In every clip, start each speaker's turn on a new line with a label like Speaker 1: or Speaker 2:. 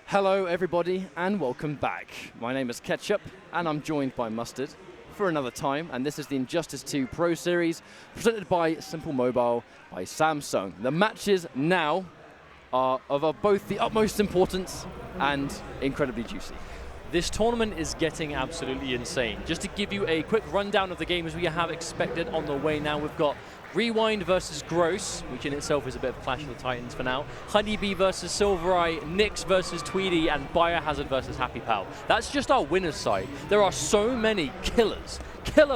Speaker 1: Hello everybody and welcome back. My name is Ketchup and I'm joined by Mustard for another time, and this is the Injustice 2 Pro Series presented by Simple Mobile by Samsung. The matches now are of both the utmost importance and incredibly juicy.
Speaker 2: This tournament is getting absolutely insane. Just to give you a quick rundown of the games we have expected on the way now, we've got Rewind versus Gross, which in itself is a bit of a clash of the titans for now. HoneyBee versus Sylverrye, Knicks versus Tweedy, and BioHazard versus HappyPow. That's just our winner's side. There are so many killer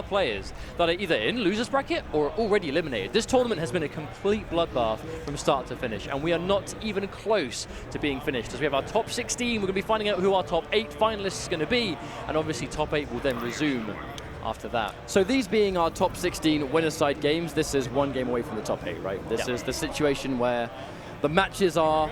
Speaker 2: players that are either in loser's bracket or already eliminated. This tournament has been a complete bloodbath from start to finish, and we are not even close to being finished. As we have our top 16, we're going to be finding out who our top 8 finalists is going to be, and obviously top 8 will then resume after that.
Speaker 1: So these being our top 16 winner side games, this is one game away from the top 8, right? This is the situation where the matches are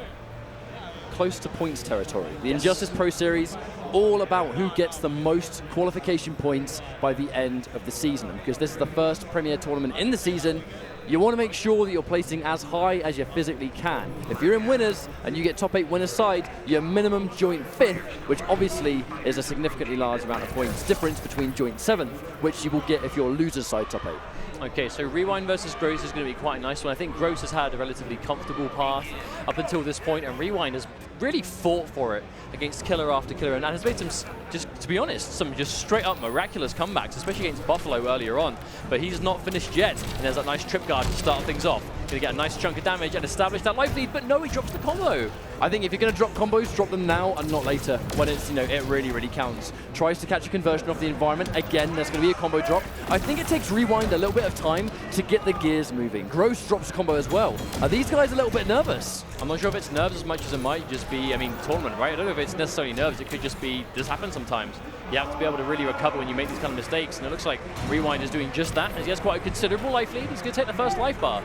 Speaker 1: close to points territory. The Injustice Pro Series, all about who gets the most qualification points by the end of the season. Because this is the first premier tournament in the season, you want to make sure that you're placing as high as you physically can. If you're in winners and you get top 8 winners side, your minimum joint 5th, which obviously is a significantly large amount of points difference between joint 7th, which you will get if you're loser's side top 8.
Speaker 2: Okay, so Rewind versus Gross is going to be quite a nice one. I think Gross has had a relatively comfortable path up until this point, and Rewind has really fought for it against killer after killer, and has made some, just to be honest, some just straight up miraculous comebacks, especially against Buffalo earlier on. But he's not finished yet, and there's that nice trip guard to start things off. Going to get a nice chunk of damage and establish that life lead, but no, he drops the combo.
Speaker 1: I think if you're going to drop combos, drop them now and not later, when it's, it really counts. Tries to catch a conversion off the environment. Again, there's going to be a combo drop. I think it takes Rewind a little bit of time to get the gears moving. Gross drops a combo as well. Are these guys a little bit nervous?
Speaker 2: I'm not sure if it's nerves as much as it might just be, tournament, right? I don't know if it's necessarily nerves. It could just be, this happens sometimes. You have to be able to really recover when you make these kind of mistakes, and it looks like Rewind is doing just that, as he has quite a considerable life lead. He's going to take the first life bar.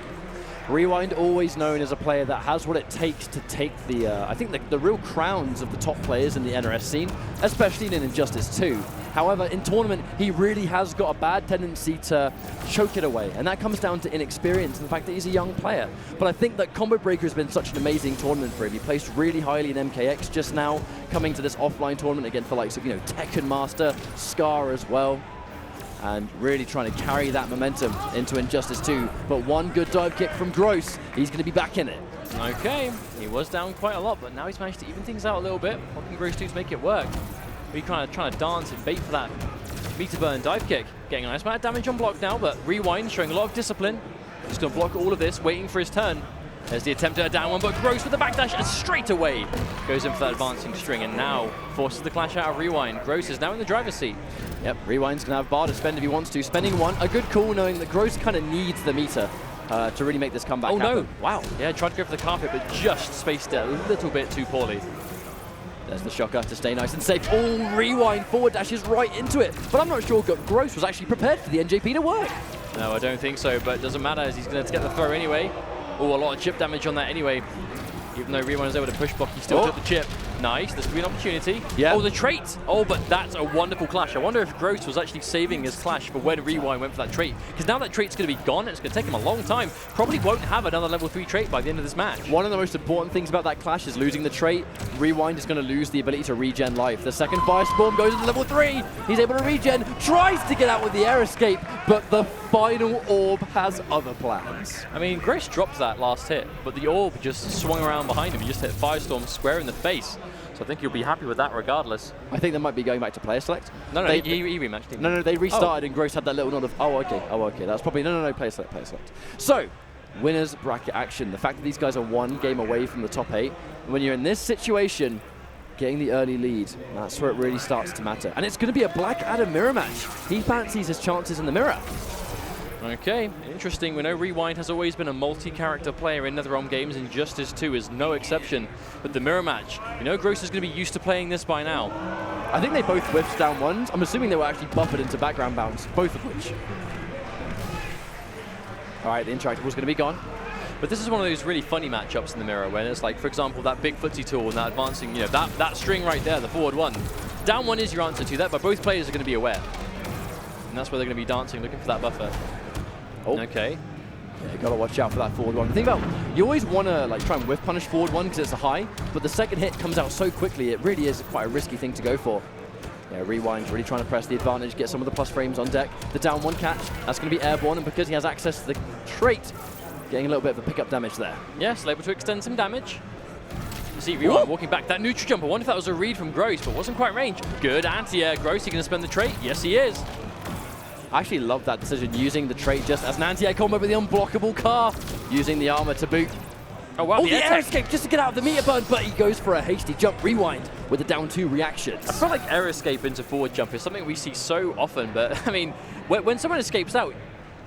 Speaker 1: Rewind, always known as a player that has what it takes to take the, I think, the real crowns of the top players in the NRS scene, especially in Injustice 2. However, in tournament, he really has got a bad tendency to choke it away, and that comes down to inexperience and the fact that he's a young player. But I think that Combo Breaker has been such an amazing tournament for him. He placed really highly in MKX just now, coming to this offline tournament against the likes of, Tekken Master, Scar as well, and really trying to carry that momentum into Injustice 2. But one good dive kick from Gross, he's going to be back in it.
Speaker 2: Okay, he was down quite a lot, but now he's managed to even things out a little bit. What can Gross do to make it work? We're kind of trying to dance and bait for that meter burn dive kick. Getting a nice amount of damage on block now, but Rewind showing a lot of discipline. Just going to block all of this, waiting for his turn. There's the attempt at a down one, but Gross with the backdash, and straight away goes in for that advancing string, and now forces the clash out of Rewind. Gross is now in the driver's seat.
Speaker 1: Yep, Rewind's going to have bar to spend if he wants to. Spending one, a good call, knowing that Gross kind of needs the meter to really make this comeback happen.
Speaker 2: No, wow. Yeah, tried to go for the carpet, but just spaced it a little bit too poorly.
Speaker 1: There's the shocker to stay nice and safe. Oh, Rewind forward dashes right into it. But I'm not sure Gross was actually prepared for the NJP to work.
Speaker 2: No, I don't think so, but it doesn't matter as he's going to get the throw anyway. Oh, a lot of chip damage on that anyway. Even though Rewind was able to push block, he still took the chip. Nice, this could be an opportunity.
Speaker 1: Yeah.
Speaker 2: Oh, the trait! Oh, but that's a wonderful clash. I wonder if Gross was actually saving his clash for when Rewind went for that trait. Because now that trait's going to be gone, and it's going to take him a long time. Probably won't have another level 3 trait by the end of this match.
Speaker 1: One of the most important things about that clash is losing the trait. Rewind is going to lose the ability to regen life. The second Firestorm goes into level 3. He's able to regen, tries to get out with the air escape, but the final orb has other plans.
Speaker 2: Gross dropped that last hit, but the orb just swung around behind him. He just hit Firestorm square in the face. So I think you'll be happy with that regardless.
Speaker 1: I think they might be going back to player select.
Speaker 2: No, he rematched him.
Speaker 1: No, they restarted and Gross had that little nod of, oh, okay. That's probably, no, player select. So, winners bracket action. The fact that these guys are one game away from the top 8, when you're in this situation, getting the early lead, that's where it really starts to matter. And it's going to be a Blackadder mirror match. He fancies his chances in the mirror.
Speaker 2: Okay, interesting. We know Rewind has always been a multi-character player in NetherRealm games, and Injustice 2 is no exception. But the mirror match, Gross is going to be used to playing this by now.
Speaker 1: I think they both whiffed down ones. I'm assuming they were actually buffered into background bounce, both of which. All right, the interactable's going to be gone.
Speaker 2: But this is one of those really funny matchups in the mirror, when it's like, for example, that big footsie tool and that advancing, that string right there, the forward one. Down one is your answer to that, but both players are going to be aware. And that's where they're going to be dancing, looking for that buffer.
Speaker 1: Oh.
Speaker 2: Okay.
Speaker 1: Yeah, you gotta watch out for that forward one. The thing about, you always wanna like try and whiff punish forward one because it's a high, but the second hit comes out so quickly, it really is quite a risky thing to go for. Yeah, Rewind's really trying to press the advantage, get some of the plus frames on deck. The down one catch, that's gonna be airborne, and because he has access to the trait, getting a little bit of a pickup damage there.
Speaker 2: Yes, able to extend some damage. You see Rewind walking back that neutral jump. I wonder if that was a read from Gross, but wasn't quite range. Good anti-air. Gross, he gonna spend the trait? Yes, he is.
Speaker 1: I actually love that decision, using the trait just as an anti-air combo with the unblockable car, using the armor to boot.
Speaker 2: Oh wow,
Speaker 1: the air escape just to get out of the meter burn, but he goes for a hasty jump Rewind with the down 2 reactions.
Speaker 2: I feel like air escape into forward jump is something we see so often, but I mean, when someone escapes out,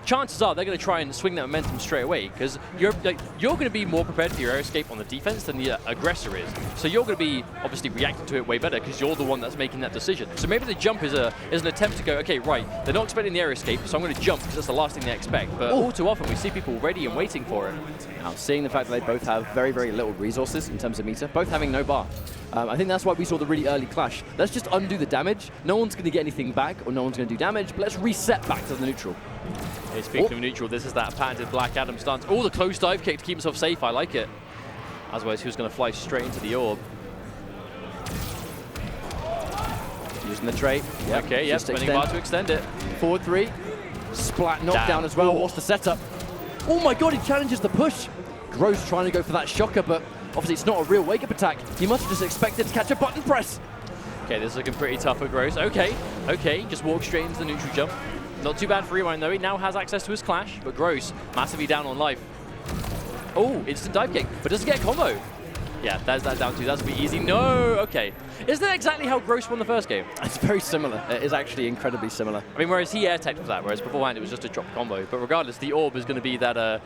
Speaker 2: chances are they're going to try and swing that momentum straight away, because you're going to be more prepared for your air escape on the defense than the aggressor is. So you're going to be obviously reacting to it way better because you're the one that's making that decision. So maybe the jump is an attempt to go, okay, right, they're not expecting the air escape, so I'm going to jump because that's the last thing they expect. But all too often we see people ready and waiting for it.
Speaker 1: Now, seeing the fact that they both have very, very little resources in terms of meter, both having no bar. I think that's why we saw the really early clash. Let's just undo the damage. No one's going to get anything back, or no one's going to do damage, but let's reset back to the neutral.
Speaker 2: Okay, speaking of neutral, this is that patented Black Adam stance. Oh, the close dive kick to keep himself safe. I like it. Otherwise, he was going to fly straight into the orb.
Speaker 1: Using the trait.
Speaker 2: Yep. Okay, yep, spinning bar to extend it.
Speaker 1: Forward 3. Splat knockdown as well. What's the setup? Oh my god, he challenges the push. Gross trying to go for that shocker, but obviously it's not a real wake-up attack. He must have just expected to catch a button press.
Speaker 2: Okay, this is looking pretty tough for Gross. Okay, just walk straight into the neutral jump. Not too bad for Rewind though, he now has access to his clash, but Gross massively down on life. Oh, instant dive kick, but doesn't get a combo. Yeah, that's that down 2, that's be easy. No, okay. Isn't that exactly how Gross won the first game?
Speaker 1: It's very similar. It is actually incredibly similar.
Speaker 2: I mean, whereas he air-teched for that, whereas beforehand it was just a drop combo. But regardless, the orb is going to be that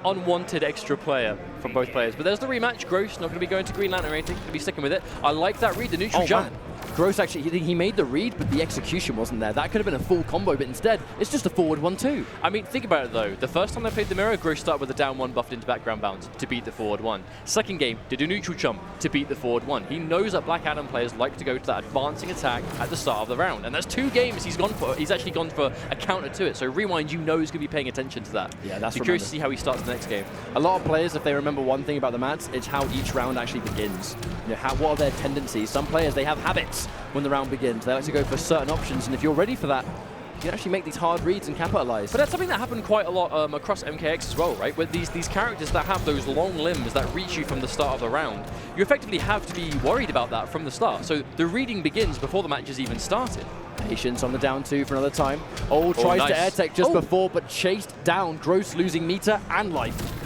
Speaker 2: unwanted extra player from both players. But there's the rematch. Gross not going to be going to Green Lantern or anything. Going to be sticking with it. I like that read, the neutral jump.
Speaker 1: Man. Gross actually, he made the read, but the execution wasn't there. That could have been a full combo, but instead, it's just a forward 1-2.
Speaker 2: I mean, think about it though. The first time they played the mirror, Gross started with a down 1 buffed into background bounce to beat the forward 1. Second game, did a neutral jump to beat the forward 1. He knows that Black Adam players like to go to that advancing attack at the start of the round. And that's 2 games he's gone for. He's actually gone for a counter to it. So Rewind, you know, he's going to be paying attention to that.
Speaker 1: Yeah, that's
Speaker 2: curious to see how he starts the next game.
Speaker 1: A lot of players, if they remember one thing about the mats, it's how each round actually begins. You know, what are their tendencies? Some players, they have habits when the round begins. They like to go for certain options, and if you're ready for that, you can actually make these hard reads and capitalize.
Speaker 2: But that's something that happened quite a lot across MKX as well, right? With these characters that have those long limbs that reach you from the start of the round, you effectively have to be worried about that from the start. So the reading begins before the match has even started.
Speaker 1: Patience on the down 2 for another time. Tries to air tech just before, but chased down. Gross losing meter and life.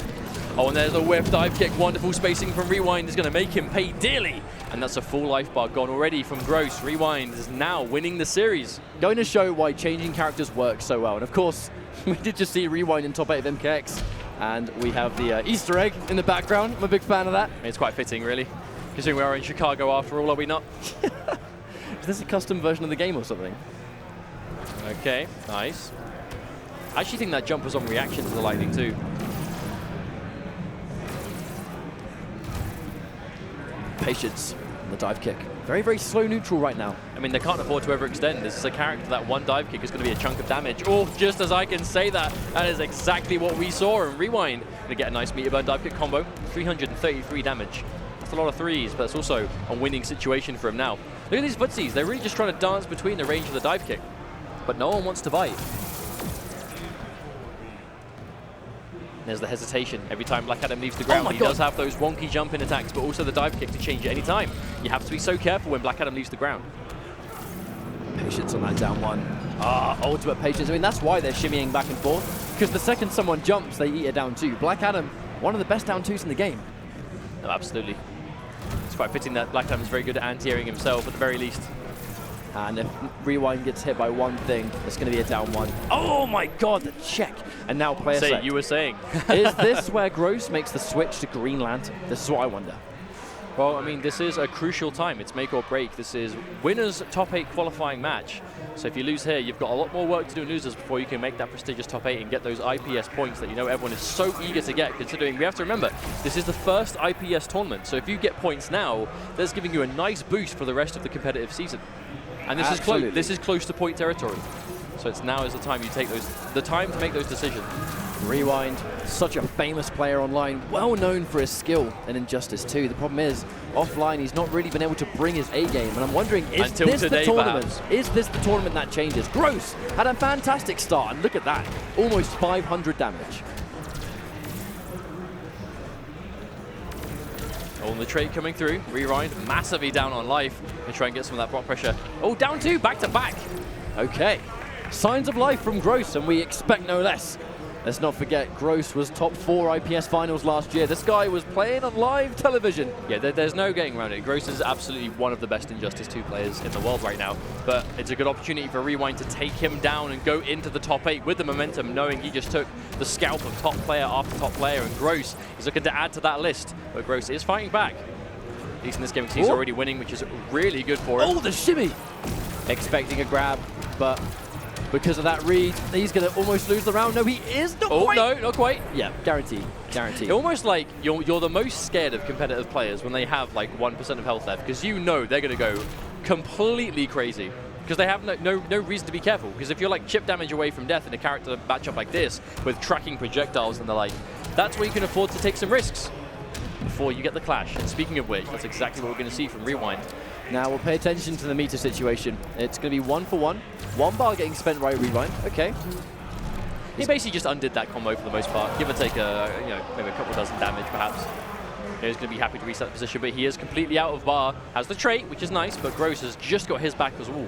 Speaker 2: Oh, and there's a whiff dive kick. Wonderful spacing from Rewind is going to make him pay dearly. And that's a full life bar gone already from Gross. Rewind is now winning the series.
Speaker 1: Going to show why changing characters works so well. And of course, we did just see Rewind in top 8 of MKX. And we have the Easter egg in the background. I'm a big fan of that.
Speaker 2: I mean, it's quite fitting, really. Considering we are in Chicago after all, are we not?
Speaker 1: Is this a custom version of the game or something?
Speaker 2: Okay, nice. I actually think that jump was on reaction to the lightning too.
Speaker 1: Patience on the dive kick. Very, very slow neutral right now.
Speaker 2: I mean, they can't afford to overextend. This is a character that one dive kick is going to be a chunk of damage. Oh, just as I can say that, that is exactly what we saw in Rewind. Going to get a nice meter burn dive kick combo. 333 damage. That's a lot of 3s, but it's also a winning situation for him now. Look at these footsies. They're really just trying to dance between the range of the dive kick. But no one wants to bite. There's the hesitation. Every time Black Adam leaves the ground, he does have those wonky jump-in attacks, but also the dive kick to change it any time. You have to be so careful when Black Adam leaves the ground.
Speaker 1: Patience on that down 1. Ultimate patience. I mean, that's why they're shimmying back and forth, because the second someone jumps, they eat a down 2. Black Adam, one of the best down 2s in the game.
Speaker 2: No, absolutely. It's quite fitting that Black Adam is very good at anti-airing himself, at the very least.
Speaker 1: And if Rewind gets hit by one thing, it's going to be a down 1. Oh my god, the check! And now player select.
Speaker 2: You were saying.
Speaker 1: Is this where Gross makes the switch to Green Lantern? This is what I wonder.
Speaker 2: Well, I mean, this is a crucial time. It's make or break. This is winner's top 8 qualifying match. So if you lose here, you've got a lot more work to do in losers before you can make that prestigious top 8 and get those IPS points that you know everyone is so eager to get, considering we have to remember, this is the first IPS tournament. So if you get points now, that's giving you a nice boost for the rest of the competitive season. And this is close to point territory. So it's now is the time you take the time to make those decisions.
Speaker 1: Rewind, such a famous player online, well known for his skill in Injustice 2. The problem is, offline, he's not really been able to bring his A game, and I'm wondering, is
Speaker 2: Until
Speaker 1: this
Speaker 2: today,
Speaker 1: the tournament?
Speaker 2: perhaps.
Speaker 1: Is this the tournament that changes? Gross had a fantastic start, and look at that, almost 500 damage.
Speaker 2: Oh, and the trade coming through. Rewind massively down on life and try and get some of that block pressure. Oh, down 2, back to back.
Speaker 1: Okay, signs of life from Gross, and we expect no less. Let's not forget, Gross was top 4 IPS finals last year. This guy was playing on live television.
Speaker 2: Yeah, there's no getting around it. Gross is absolutely one of the best Injustice 2 players in the world right now, but it's a good opportunity for Rewind to take him down and go into the top 8 with the momentum, knowing he just took the scalp of top player after top player, and Gross is looking to add to that list, but Gross is fighting back. At least in this game, because he's already winning, which is really good for him.
Speaker 1: Oh, the shimmy! Expecting a grab, but because of that read, he's going to almost lose the round. No, he is not quite.
Speaker 2: Oh, no, not quite.
Speaker 1: Yeah, guaranteed. Guaranteed.
Speaker 2: Almost like you're the most scared of competitive players when they have like 1% of health left, because you know they're going to go completely crazy. Because they have no reason to be careful. Because if you're like chip damage away from death in a character matchup like this, with tracking projectiles and the like, that's where you can afford to take some risks before you get the clash. And speaking of which, that's exactly what we're going to see from Rewind.
Speaker 1: Now we'll pay attention to the meter situation. It's going to be 1 for 1. 1 bar getting spent right Rewind. Okay.
Speaker 2: He basically just undid that combo for the most part. Give or take maybe a couple dozen damage perhaps. He's going to be happy to reset the position, but he is completely out of bar. Has the trait, which is nice, but Gross has just got his back as well.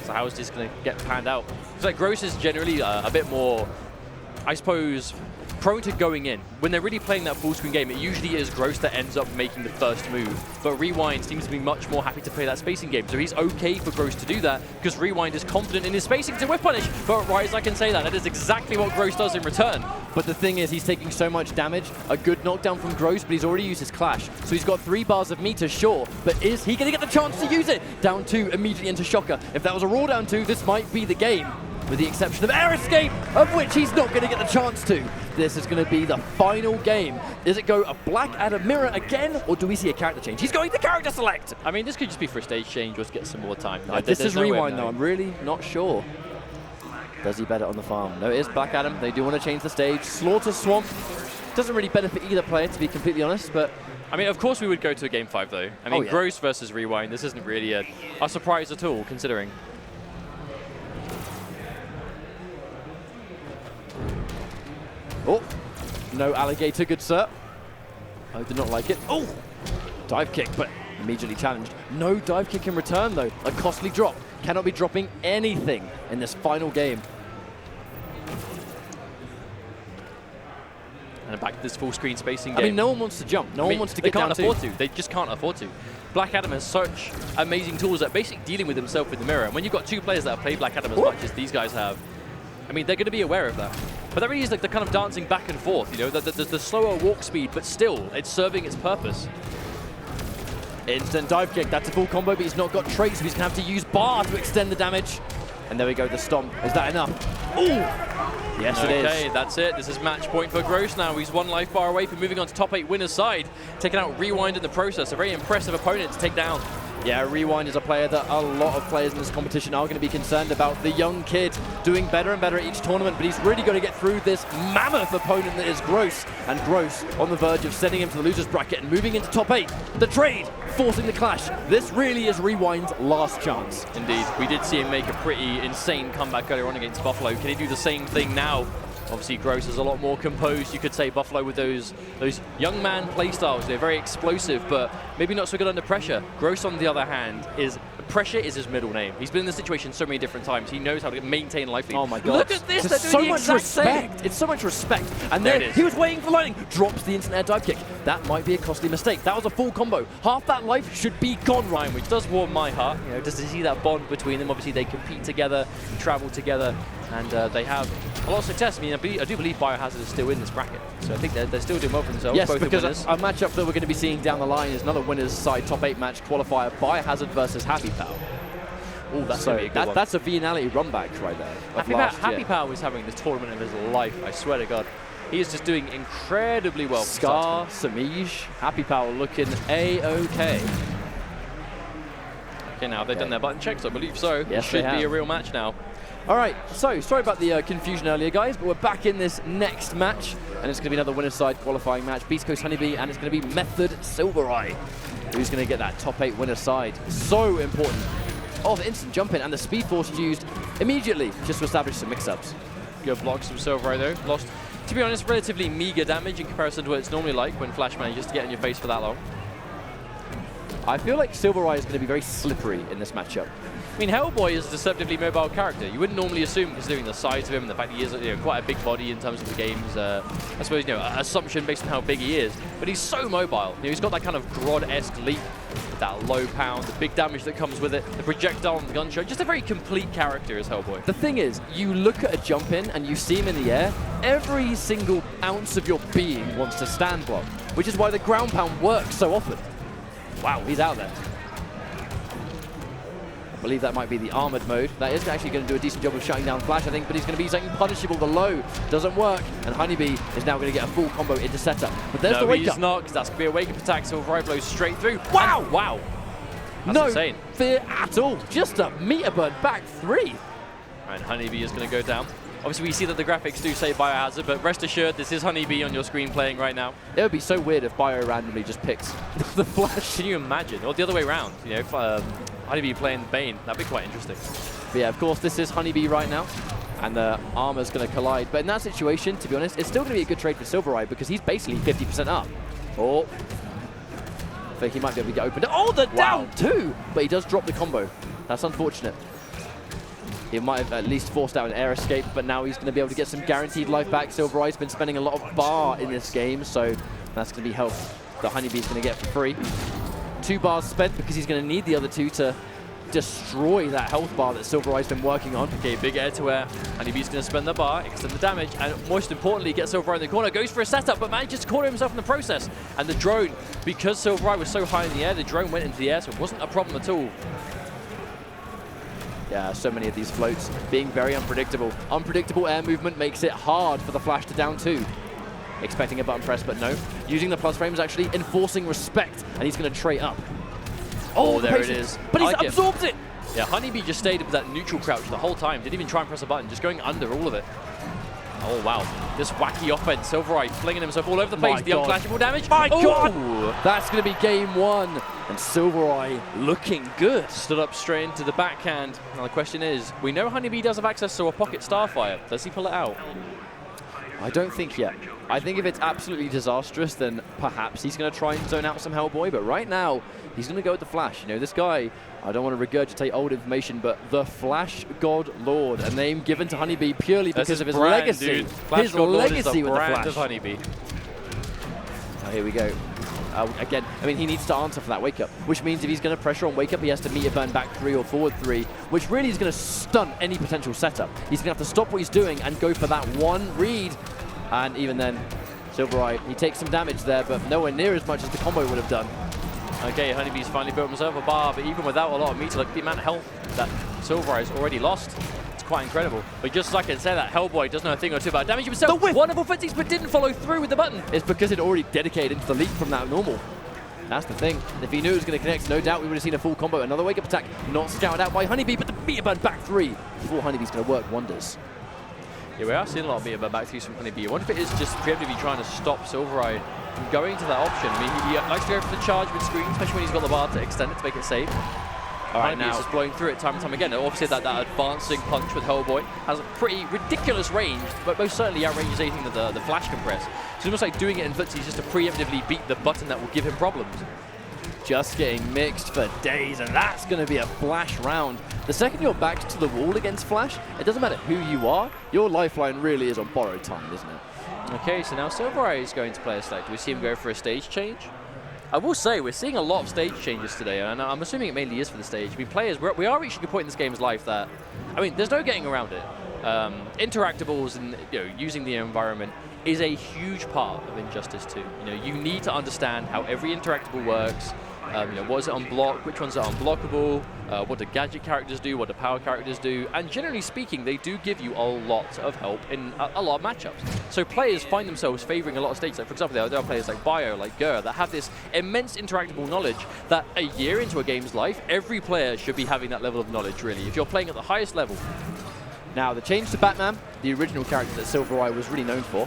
Speaker 2: So how is this going to get panned out? It's like Gross is generally a bit more, I suppose, prone to going in. When they're really playing that full screen game, it usually is Gross that ends up making the first move. But Rewind seems to be much more happy to play that spacing game. So he's okay for Gross to do that because Rewind is confident in his spacing to whip punish. But right as I can say that, that is exactly what Gross does in return.
Speaker 1: But the thing is, he's taking so much damage. A good knockdown from Gross, but he's already used his clash. So he's got 3 bars of meter, sure. But is he going to get the chance to use it? Down 2 immediately into Shocker. If that was a raw down 2, this might be the game. With the exception of Air Escape, of which he's not going to get the chance to. This is going to be the final game. Does it go a Black Adam mirror again, or do we see a character change? He's going to character select!
Speaker 2: I mean, this could just be for a stage change or to get some more time.
Speaker 1: This is Rewind, though. I'm really not sure. Does he bet it on the farm? No, it is Black Adam. They do want to change the stage. Slaughter Swamp doesn't really benefit either player, to be completely honest, but...
Speaker 2: I mean, of course we would go to a Game 5, though. I mean, Gross versus Rewind, this isn't really a surprise at all, considering.
Speaker 1: Oh, no alligator, good sir. I did not like it. Oh, dive kick, but immediately challenged. No dive kick in return, though. A costly drop. Cannot be dropping anything in this final game.
Speaker 2: And back to this full screen spacing game.
Speaker 1: I mean, no one wants to jump. No one wants to get down.
Speaker 2: They can't afford to. They just can't afford to. Black Adam has such amazing tools at basically dealing with himself with the mirror. And when you've got 2 players that have played Black Adam as much as these guys have, I mean, they're going to be aware of that. But that really is like the kind of dancing back and forth, you know, the slower walk speed, but still, it's serving its purpose.
Speaker 1: Instant dive kick. That's a full combo, but he's not got traits, so he's going to have to use bar to extend the damage. And there we go, the stomp. Is that enough? Ooh! Yes, it is.
Speaker 2: Okay, that's it. This is match point for Gross now. He's 1 life bar away from moving on to top 8 winner's side. Taking out Rewind in the process. A very impressive opponent to take down.
Speaker 1: Yeah, Rewind is a player that a lot of players in this competition are going to be concerned about. The young kid doing better and better at each tournament, but he's really got to get through this mammoth opponent that is Gross. And Gross on the verge of sending him to the loser's bracket and moving into top 8. The trade, forcing the clash. This really is Rewind's last chance.
Speaker 2: Indeed. We did see him make a pretty insane comeback earlier on against Buffalo. Can he do the same thing now? Obviously, Gross is a lot more composed. You could say Buffalo with those young man playstyles. They're very explosive, but maybe not so good under pressure. Gross, on the other hand, pressure is his middle name. He's been in this situation so many different times. He knows how to maintain life lead.
Speaker 1: Oh my God!
Speaker 2: Look at this! They're doing
Speaker 1: so
Speaker 2: the
Speaker 1: much
Speaker 2: exact same.
Speaker 1: respect. It's so much respect. And
Speaker 2: there
Speaker 1: then
Speaker 2: it is.
Speaker 1: he was waiting for lightning. Drops the instant air dive kick. That might be a costly mistake. That was a full combo. Half that life should be gone, Ryan,
Speaker 2: which does warm my heart. You know, just to see that bond between them. Obviously, they compete together, travel together, and they have a lot of success. I mean, I do believe BioHazard is still in this bracket, so I think they're still doing well for themselves.
Speaker 1: Yes,
Speaker 2: both
Speaker 1: because a matchup that we're going to be seeing down the line is another winner's side top 8 match qualifier, BioHazard versus HappyPow.
Speaker 2: Oh, that's going to be a good one.
Speaker 1: That's a Vianality run back right there.
Speaker 2: HappyPow is having the tournament of his life, I swear to God. He is just doing incredibly well.
Speaker 1: Scar, Semiij, HappyPow looking A-OK.
Speaker 2: Okay, now they've done their button checks, I believe so.
Speaker 1: Yes,
Speaker 2: it should be a real match now.
Speaker 1: All right, so sorry about the confusion earlier, guys, but we're back in this next match, and it's going to be another winner's side qualifying match. Beast Coast HoneyBee, and it's going to be Method Sylverrye, who's going to get that top 8 winner's side. So important. Oh, the instant jump in, and the Speed Force used immediately just to establish some mix-ups.
Speaker 2: Good blocks from Sylverrye, though. Lost, to be honest, relatively meager damage in comparison to what it's normally like when Flash manages to get in your face for that long.
Speaker 1: I feel like Sylverrye is going to be very slippery in this matchup.
Speaker 2: I mean, Hellboy is a deceptively mobile character. You wouldn't normally assume, considering the size of him and the fact that he is quite a big body in terms of the game's, I suppose, assumption based on how big he is. But he's so mobile. He's got that kind of Grodd-esque leap, that low pound, the big damage that comes with it, the projectile on the GunShow. Just a very complete character as Hellboy. The thing is, you look at a jump in and you see him in the air, every single ounce of your being wants to stand block, which is why the ground pound works so often. Wow, he's out there. I believe that might be the armored mode. That is actually going to do a decent job of shutting down Flash, I think, but he's going to be something punishable. The low doesn't work, and HoneyBee is now going to get a full combo into setup. But there's the wake up. No, he's not, because that's going to be a wake up attack. Sylverrye blows straight through. Wow! And wow! That's insane. No fear at all. Just a meter burn back 3. And HoneyBee is going to go down. Obviously, we see that the graphics do say BioHazard, but rest assured, this is HoneyBee on your screen playing right now. It would be so weird if Bio randomly just picks the Flash. Can you imagine? Or the other way around, if HoneyBee playing Bane, that'd be quite interesting. But yeah, of course, this is HoneyBee right now, and the armor's going to collide. But in that situation, to be honest, it's still going to be a good trade for Sylverrye because he's basically 50% up. Oh, I think he might be able to get opened. Oh, the down 2! But he does drop the combo. That's unfortunate. He might have at least forced out an air escape, but now he's going to be able to get some guaranteed life back. Sylverrye's been spending a lot of bar in this game, so that's going to be help that HoneyBee's going to get for free. 2 bars spent because he's going to need the other 2 to destroy that health bar that Sylverrye's been working on. Okay, big air to air. HoneyBee's going to spend the bar, extend the damage, and most importantly, get Sylverrye in the corner. Goes for a setup, but manages to corner himself in the process. And the drone, because Sylverrye was so high in the air, the drone went into the air, so it wasn't a problem at all. Yeah, so many of these floats being very unpredictable. Unpredictable air movement makes it hard for the Flash to down 2. Expecting a button press, but no. Using the plus frames actually enforcing respect, and he's going to tray up. Oh, there it is. But he's absorbed it. Yeah, HoneyBee just stayed with that neutral crouch the whole time. Didn't even try and press a button, just going under all of it. Oh, wow. This wacky offense. Sylverrye flinging himself all over the place. The unclashable damage. My God! That's going to be game 1. And Sylverrye looking good. Stood up straight into the backhand. Now the question is, we know HoneyBee does have access to a pocket starfire. Does he pull it out? I don't think yet. I think if it's absolutely disastrous, then perhaps he's going to try and zone out some Hellboy. But right now, he's going to go with the Flash. This guy, I don't want to regurgitate old information, but the Flash God Lord, a name given to HoneyBee purely because of his legacy. His legacy with the Flash. Of HoneyBee. Oh, here we go. Again, I mean, he needs to answer for that wake up, which means if he's going to pressure on wake up, he has to meter burn back 3 or forward 3, which really is going to stunt any potential setup. He's going to have to stop what he's doing and go for that one read. And even then, Sylverrye, he takes some damage there, but nowhere near as much as the combo would have done. Okay, HoneyBee's finally built himself a bar, but even without a lot of meter, like the amount of health that Sylverrye's already lost, it's quite incredible. But just like I said, that Hellboy does know a thing or two about damage himself. Wonderful footsies, but didn't follow through with the button. It's because it already dedicated into the leap from that normal. That's the thing. If he knew it was going to connect, no doubt we would have seen a full combo. Another wake-up attack, not scouted out by HoneyBee, but the meter burn back 3 before HoneyBee's going to work wonders. Yeah, we are seeing a lot of meter burn back 3s from HoneyBee. I wonder if it is just preemptively trying to stop Sylverrye from going to that option. I mean, he likes to go for the charge with screen, especially when he's got the bar to extend it to make it safe. All right, now just blowing through it time and time again. Obviously, that advancing punch with Hellboy has a pretty ridiculous range, but most certainly outranges anything that the Flash can press. So it's almost like doing it in footsies just to preemptively beat the button that will give him problems. Just getting mixed for days, and that's going to be a Flash round. The second you're back to the wall against Flash, it doesn't matter who you are, your lifeline really is on borrowed time, isn't it? Okay, so now Sylverrye is going to play a select. Do we see him go for a stage change? I will say, we're seeing a lot of stage changes today, and I'm assuming it mainly is for the stage. I mean, players, we are reaching a point in this game's life that, I mean, there's no getting around it. Interactables and using the environment is a huge part of Injustice 2. You need to understand how every interactable works. What is it on block? Which ones are unblockable? What do gadget characters do? What do power characters do? And generally speaking, they do give you a lot of help in a lot of matchups. So players find themselves favoring a lot of stages. Like, for example, there are players like Bio, like Gur, that have this immense interactable knowledge that a year into a game's life, every player should be having that level of knowledge, really, if you're playing at the highest level.
Speaker 1: Now, the change to Batman, the original character that Sylverrye was really known for,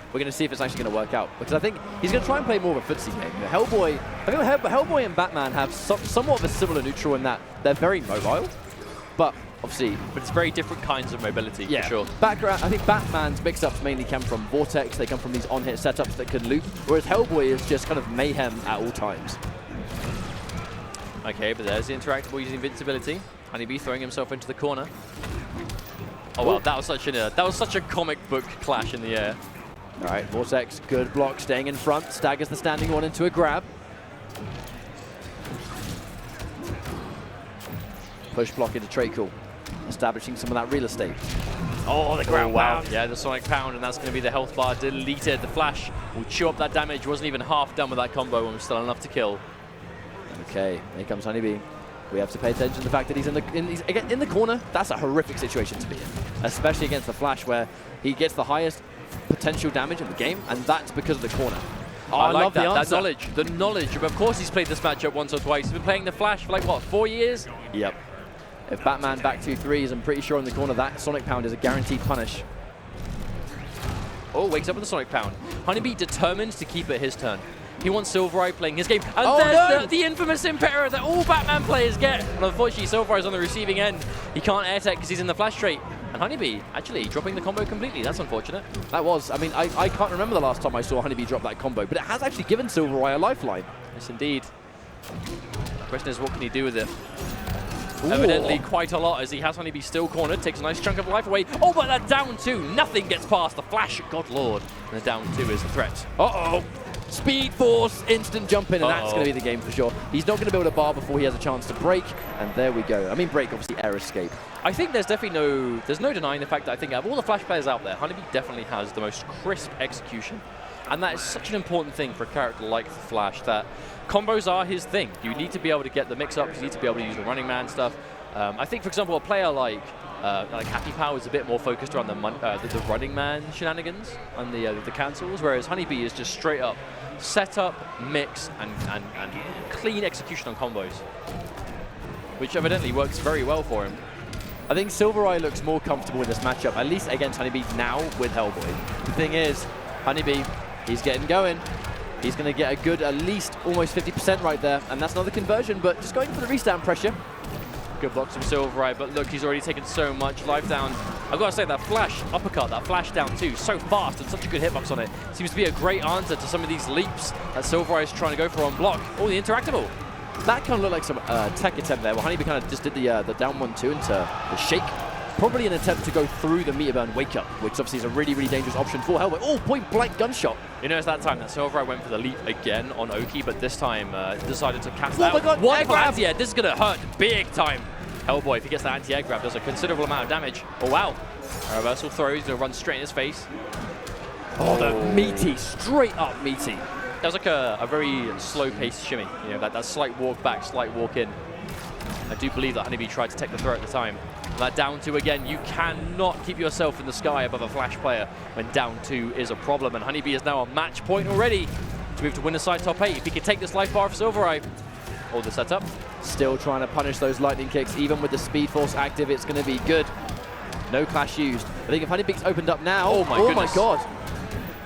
Speaker 1: we're going to see if it's actually going to work out. Because I think he's going to try and play more of a footsie game. You know, Hellboy and Batman have somewhat of a similar neutral in that they're very mobile, but obviously...
Speaker 2: But it's very different kinds of mobility, for sure.
Speaker 1: I think Batman's mix-ups mainly come from Vortex. They come from these on-hit setups that can loop, whereas Hellboy is just kind of mayhem at all times.
Speaker 2: Okay, but there's the interactable using invincibility. HoneyBee throwing himself into the corner. Oh, wow, that was such a comic book clash in the air.
Speaker 1: All right, Vortex, good block, staying in front. Staggers the standing one into a grab. Push block into Trakel, establishing some of that real estate.
Speaker 2: Oh, the ground pound. Yeah, the Sonic Pound, and that's going to be the health bar deleted. The Flash will chew up that damage. Wasn't even half done with that combo and was still enough to kill.
Speaker 1: Okay, here comes HoneyBee. We have to pay attention to the fact that he's in the corner. That's a horrific situation to be in, especially against the Flash, where he gets the highest potential damage in the game, and that's because of the corner. Oh,
Speaker 2: I
Speaker 1: love
Speaker 2: that
Speaker 1: knowledge.
Speaker 2: The knowledge. Of course, he's played this matchup once or twice. He's been playing the Flash for like, what, 4 years?
Speaker 1: Yep. If Batman back 2-3s, I'm pretty sure in the corner that Sonic Pound is a guaranteed punish.
Speaker 2: Oh, wakes up with the Sonic Pound. HoneyBee determined to keep it his turn. He wants Sylverrye playing his game. And there's the infamous Impera that all Batman players get. And unfortunately, Sylverrye's on the receiving end. He can't air tech because he's in the Flash trait. And HoneyBee actually dropping the combo completely. That's unfortunate.
Speaker 1: That was. I mean, I can't remember the last time I saw HoneyBee drop that combo, but it has actually given Sylverrye a lifeline.
Speaker 2: Yes, indeed. The question is, what can he do with it? Ooh. Evidently quite a lot, as he has HoneyBee still cornered, takes a nice chunk of life away. Oh, but that down two, nothing gets past the Flash, God Lord. And the down two is the threat.
Speaker 1: Uh-oh. Speed Force, instant jump in, and that's going to be the game for sure. He's not going to build a bar before he has a chance to break, and there we go. I mean, break, obviously, air escape.
Speaker 2: I think there's definitely there's no denying the fact that I think out of all the Flash players out there, HoneyBee definitely has the most crisp execution. And that is such an important thing for a character like the Flash, that combos are his thing. You need to be able to get the mix-ups, you need to be able to use the running man stuff. I think, for example, a player like HappyPow is a bit more focused around the running man shenanigans and the cancels, whereas HoneyBee is just straight up setup, mix, and clean execution on combos, which evidently works very well for him.
Speaker 1: I think Sylverrye looks more comfortable in this matchup, at least against HoneyBee now with Hellboy. The thing is, HoneyBee, he's getting going. He's going to get a good, at least almost 50% right there, and that's another conversion, but just going for the restand pressure.
Speaker 2: Good blocks from Sylverrye, but look, he's already taken so much life down. I've got to say, that Flash uppercut, that Flash down too, so fast and such a good hitbox on it. Seems to be a great answer to some of these leaps that Sylverrye is trying to go for on block. Oh, the interactable.
Speaker 1: That kind of looked like some tech attempt there, where HoneyBee kind of just did the down 1-2 into the shake. Probably an attempt to go through the meter burn wake up, which obviously is a really, really dangerous option for Hellboy. Oh, point blank gunshot.
Speaker 2: You know, it's that time that Sylverrye went for the leap again on Oki, but this time decided to cast out.
Speaker 1: Oh my God,
Speaker 2: one anti-air. This is going to hurt big time. Hellboy, if he gets that anti-air grab, does a considerable amount of damage. Oh, wow. A reversal throw. He's going to run straight in his face.
Speaker 1: Oh, the meaty, straight up meaty.
Speaker 2: That was like a very slow-paced shimmy. You know, that slight walk back, slight walk in. I do believe that HoneyBee tried to take the throw at the time. That down two again. You cannot keep yourself in the sky above a Flash player when down two is a problem. And HoneyBee is now on match point already to move to win the side top 8. If he can take this life bar for Sylverrye. All the setup.
Speaker 1: Still trying to punish those lightning kicks. Even with the Speed Force active, it's going to be good. No clash used. I think if HoneyBee's opened up now,
Speaker 2: oh my God.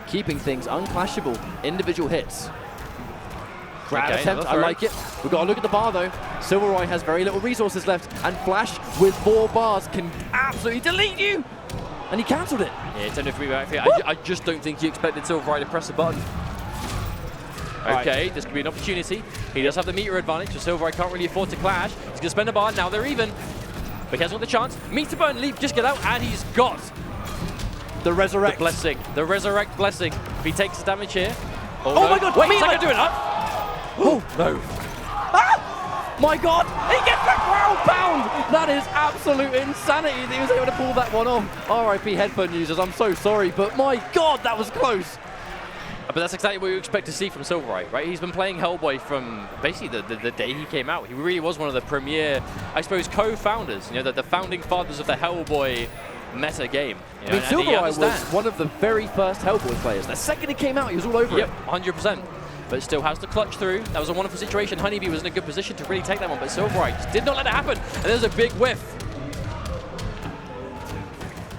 Speaker 1: Keeping things unclashable. Individual hits. Grab
Speaker 2: Okay,
Speaker 1: attempt, I like it. We've got to look at the bar though. Sylverrye has very little resources left, and Flash with 4 bars can absolutely delete you. And he cancelled it.
Speaker 2: Yeah, 10-3 back here. I just don't think he expected Sylverrye to press a button. Okay, this could be an opportunity. He does have the meter advantage, so Sylverrye can't really afford to clash. He's going to spend a bar, now they're even. But he hasn't got the chance. Meter burn, leap, just get out, and he's got
Speaker 1: the resurrect.
Speaker 2: The blessing. The resurrect blessing. If he takes the damage here.
Speaker 1: Oh no. My God,
Speaker 2: wait, is that going to do it?
Speaker 1: Oh, no. Ah! My God, he gets the ground pound! That is absolute insanity that he was able to pull that one off. RIP headphone users, I'm so sorry, but my God, that was close.
Speaker 2: But that's exactly what you expect to see from Sylverrye, right? He's been playing Hellboy from basically the day he came out. He really was one of the premier, I suppose, co-founders, you know, the founding fathers of the Hellboy meta game. You know,
Speaker 1: I mean, Sylverrye was one of the very first Hellboy players. The second he came out, he was all over it.
Speaker 2: Yep, 100%. But still has to clutch through. That was a wonderful situation. HoneyBee was in a good position to really take that one, but Sylverrye just did not let it happen. And there's a big whiff.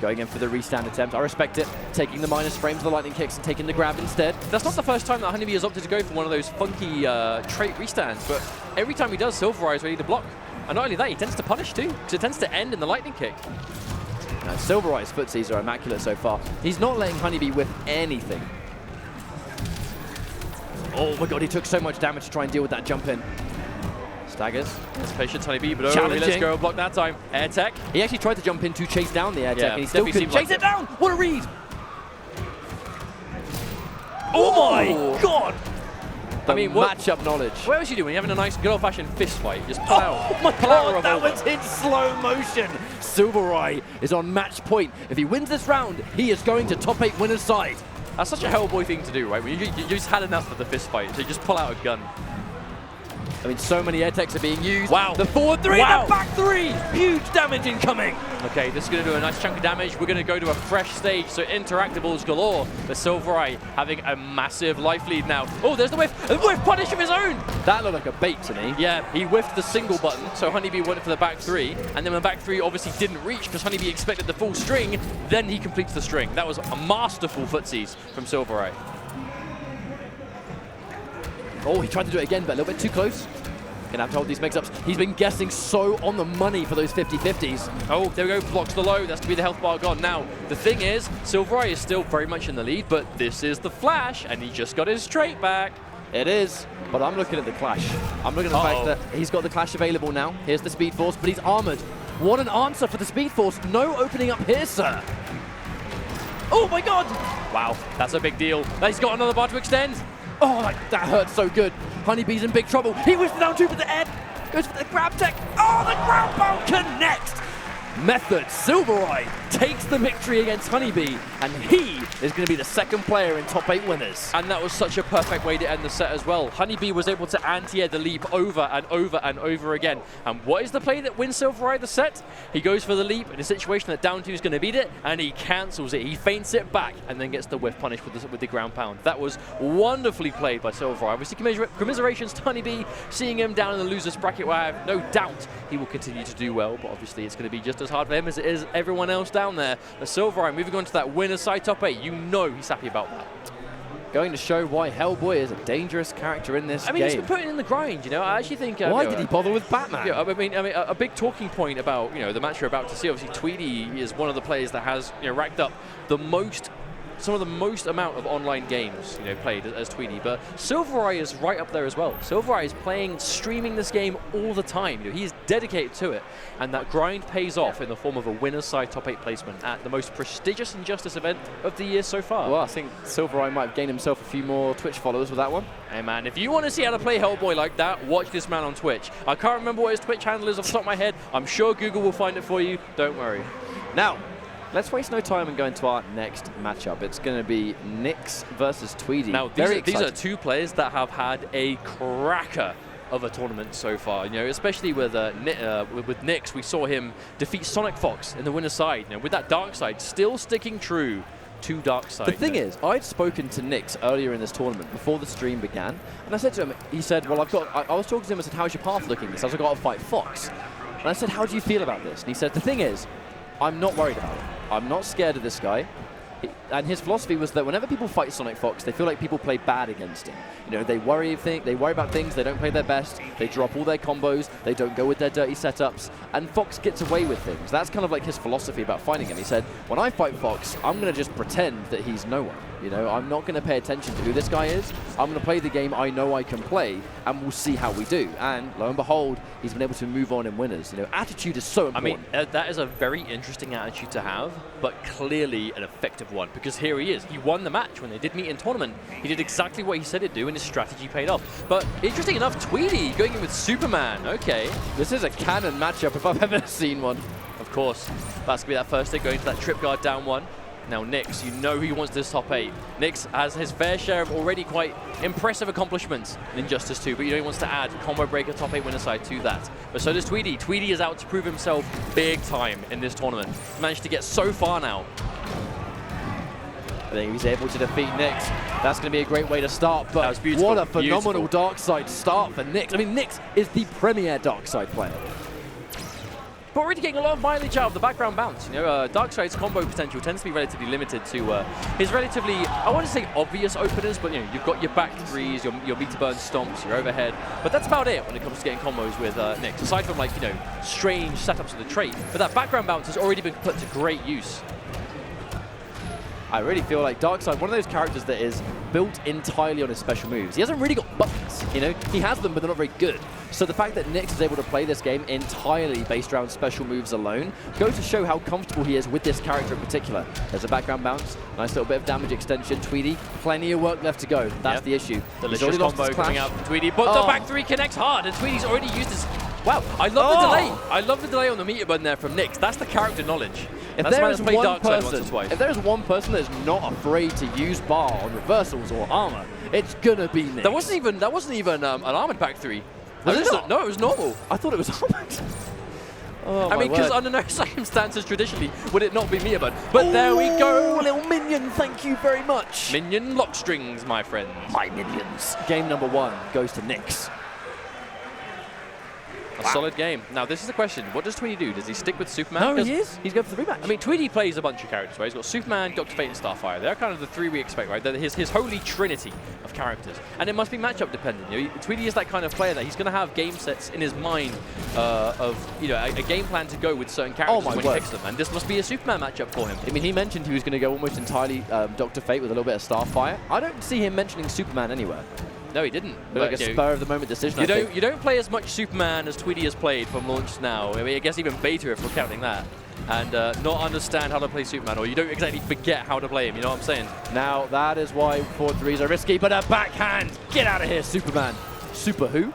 Speaker 1: Going in for the restand attempt. I respect it. Taking the minus frames of the lightning kicks and taking the grab instead.
Speaker 2: That's not the first time that HoneyBee has opted to go for one of those funky trait restands, but every time he does, Sylverrye is ready to block. And not only that, he tends to punish too, because it tends to end in the lightning kick.
Speaker 1: Now, Sylverrye's footsies are immaculate so far. He's not letting HoneyBee whiff anything. Oh my god, he took so much damage to try and deal with that jump in. Staggers.
Speaker 2: That's patience, HoneyBee, but oh, let's go block that time. Air tech.
Speaker 1: He actually tried to jump in to chase down the air tech, and he still couldn't chase it down. What a read! Oh my god! I mean, matchup knowledge.
Speaker 2: What else you do when you're having a nice, good old-fashioned fist fight? Just pull out.
Speaker 1: Oh my god, that was in slow motion. Sylverrye is on match point. If he wins this round, he is going to top 8 winner's side.
Speaker 2: That's such a Hellboy thing to do, right? When you just had enough of the fist fight, so you just pull out a gun.
Speaker 1: I mean, so many air techs are being used.
Speaker 2: Wow.
Speaker 1: The forward 3, the back 3. Huge damage incoming. Okay,
Speaker 2: this is going to do a nice chunk of damage. We're going to go to a fresh stage, so interactables galore. The Sylverrye having a massive life lead now. Oh, there's the whiff. The whiff punish of his own.
Speaker 1: That looked like a bait to me.
Speaker 2: Yeah, he whiffed the single button, so HoneyBee went for the back 3. And then when the back 3 obviously didn't reach because HoneyBee expected the full string, then he completes the string. That was a masterful footsies from Sylverrye.
Speaker 1: Oh, he tried to do it again, but a little bit too close. Gonna have to hold these mix-ups. He's been guessing so on the money for those 50-50s.
Speaker 2: Oh, there we go, blocks the low. That's to be the health bar gone. Now, the thing is, Sylverrye is still very much in the lead, but this is the flash, and he just got his straight back.
Speaker 1: It is, but I'm looking at the clash. I'm looking at the fact that he's got the clash available now. Here's the Speed Force, but he's armored. What an answer for the Speed Force. No opening up here, sir. Oh my god!
Speaker 2: Wow, that's a big deal. He's got another bar to extend.
Speaker 1: Oh, that hurts so good. HoneyBee's in big trouble. He whiffs down 2 for the Ed. Goes for the grab tech. Oh, the ground pound connects. Method. Sylverrye takes the victory against HoneyBee, and he is going to be the second player in top 8 winners.
Speaker 2: And that was such a perfect way to end the set as well. HoneyBee was able to anti-air the leap over and over and over again. And what is the play that wins Sylverrye the set? He goes for the leap in a situation that down 2 is going to beat it, and he cancels it. He feints it back and then gets the whiff punish with the ground pound. That was wonderfully played by Sylverrye. Obviously, commiserations to HoneyBee, seeing him down in the loser's bracket where I have no doubt he will continue to do well, but obviously it's going to be just as hard for him as it is everyone else down there. But Sylverrye moving on to that winner's side top 8, you know he's happy about that.
Speaker 1: Going to show why Hellboy is a dangerous character in this game.
Speaker 2: He's been putting in the grind, you know. I actually think...
Speaker 1: why did he bother with Batman?
Speaker 2: Yeah, I mean, a big talking point about, the match you're about to see, obviously Tweedy is one of the players that has, racked up some of the most amount of online games, played as Tweedy, but Sylverrye is right up there as well. Sylverrye is streaming this game all the time. He is dedicated to it, and that grind pays off in the form of a winner's side top 8 placement at the most prestigious Injustice event of the year so far.
Speaker 1: Well, I think Sylverrye might have gained himself a few more Twitch followers with that one.
Speaker 2: Hey man, if you want to see how to play Hellboy like that, watch this man on Twitch. I can't remember what his Twitch handle is off the top of my head. I'm sure Google will find it for you. Don't worry.
Speaker 1: Now, let's waste no time and go into our next matchup. It's going to be Knicks versus Tweedy.
Speaker 2: Now, these are 2 players that have had a cracker of a tournament so far. Especially with Knicks, we saw him defeat SonicFox in the winner's side. with that dark side still sticking true to dark side.
Speaker 1: The thing is, I'd spoken to Knicks earlier in this tournament before the stream began, and I said to him, he said, well, I was talking to him and said, how's your path looking? He said, I've got to fight Fox. And I said, how do you feel about this? And he said, the thing is, I'm not worried about it. I'm not scared of this guy. And his philosophy was that whenever people fight SonicFox, they feel like people play bad against him. They worry about things, they don't play their best, they drop all their combos, they don't go with their dirty setups, and Fox gets away with things. That's kind of like his philosophy about fighting him. He said, when I fight Fox, I'm going to just pretend that he's no one. I'm not going to pay attention to who this guy is. I'm going to play the game I know I can play, and we'll see how we do. And lo and behold, he's been able to move on in winners. Attitude is so important.
Speaker 2: I mean, that is a very interesting attitude to have, but clearly an effective one, because here he is. He won the match when they did meet in tournament. He did exactly what he said he'd do, and his strategy paid off. But interesting enough, Tweedy going in with Superman. Okay.
Speaker 1: This is a canon matchup if I've ever seen one.
Speaker 2: Of course. That's going to be that first hit, going to that trip guard down 1. Now, Knicks, he wants this top 8. Knicks has his fair share of already quite impressive accomplishments in Injustice 2, but he wants to add Combo Breaker top 8 winner side to that. But so does Tweedy. Tweedy is out to prove himself big time in this tournament. Managed to get so far now.
Speaker 1: I think he's able to defeat Knicks. That's going to be a great way to start, but what a phenomenal dark side start for Knicks. I mean, Knicks is the premier dark side player.
Speaker 2: but already getting a lot of mileage out of the background bounce. You know, Darkside's combo potential tends to be relatively limited to his relatively, I want to say obvious openers, but you know, you've got your back threes, your meter burn stomps, your overhead, but that's about it when it comes to getting combos with Knicks, aside from like, you know, strange setups of the trait. But that background bounce has already been put to great use.
Speaker 1: I really feel like Darkseid, one of those characters that is built entirely on his special moves. He hasn't really got buttons, you know? He has them, but they're not very good. So the fact that Knicks is able to play this game entirely based around special moves alone goes to show how comfortable he is with this character in particular. There's a background bounce, nice little bit of damage extension. Tweedy, plenty of work left to go. That's the issue.
Speaker 2: Delicious combo coming out from Tweedy, but the back three connects hard, and Tweedy's already used his... Wow, I love the delay. I love the delay on the meter button there from Knicks. That's the character knowledge.
Speaker 1: If there is one person that is not afraid to use bar on reversals or armor, it's gonna be Knicks.
Speaker 2: That wasn't even an armored back three.
Speaker 1: Was it not?
Speaker 2: No, it was normal.
Speaker 1: I thought it was armored. Oh,
Speaker 2: I mean, because under no circumstances traditionally would it not be meter button. But there we go.
Speaker 1: Little minion, thank you very much.
Speaker 2: Minion lock strings, my friends.
Speaker 1: My minions. Game number 1 goes to Knicks.
Speaker 2: A solid game. Now, this is the question. What does Tweedy do? Does he stick with Superman?
Speaker 1: No, he is. He's going for the rematch.
Speaker 2: I mean, Tweedy plays a bunch of characters, right? He's got Superman, Dr. Fate, and Starfire. They're kind of the three we expect, right? They're his holy trinity of characters. And it must be matchup dependent. You know, Tweedy is that kind of player that he's going to have game sets in his mind of, you know, a game plan to go with certain characters when he picks them. And this must be a Superman matchup for him.
Speaker 1: I mean, he mentioned he was going to go almost entirely Dr. Fate with a little bit of Starfire. I don't see him mentioning Superman anywhere.
Speaker 2: No, he didn't.
Speaker 1: But like a spur-of-the-moment decision,
Speaker 2: You don't play as much Superman as Tweedy has played from launch now. I mean, I guess even Beta, if we're counting that. And not understand how to play Superman, or you don't exactly forget how to play him, you know what I'm saying?
Speaker 1: Now, that is why forward threes are risky, but a backhand! Get out of here, Superman! Super who?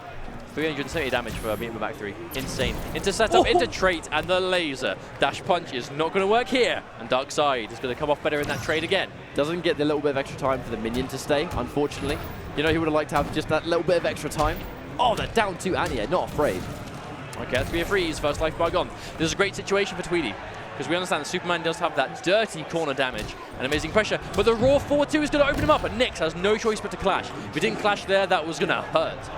Speaker 2: 370 damage for a meter back three. Insane. Into setup, into trait, and the laser. Dash punch is not going to work here. And Darkseid is going to come off better in that trade again.
Speaker 1: Doesn't get the little bit of extra time for the minion to stay, unfortunately. You know, he would have liked to have just that little bit of extra time. Oh, they're down 2 and yeah, not afraid.
Speaker 2: Okay, that's 3 freeze. First life bar gone. This is a great situation for Tweedy, because we understand that Superman does have that dirty corner damage and amazing pressure, but the raw 4-2 is going to open him up, and Knicks has no choice but to clash. If he didn't clash there, that was going to hurt.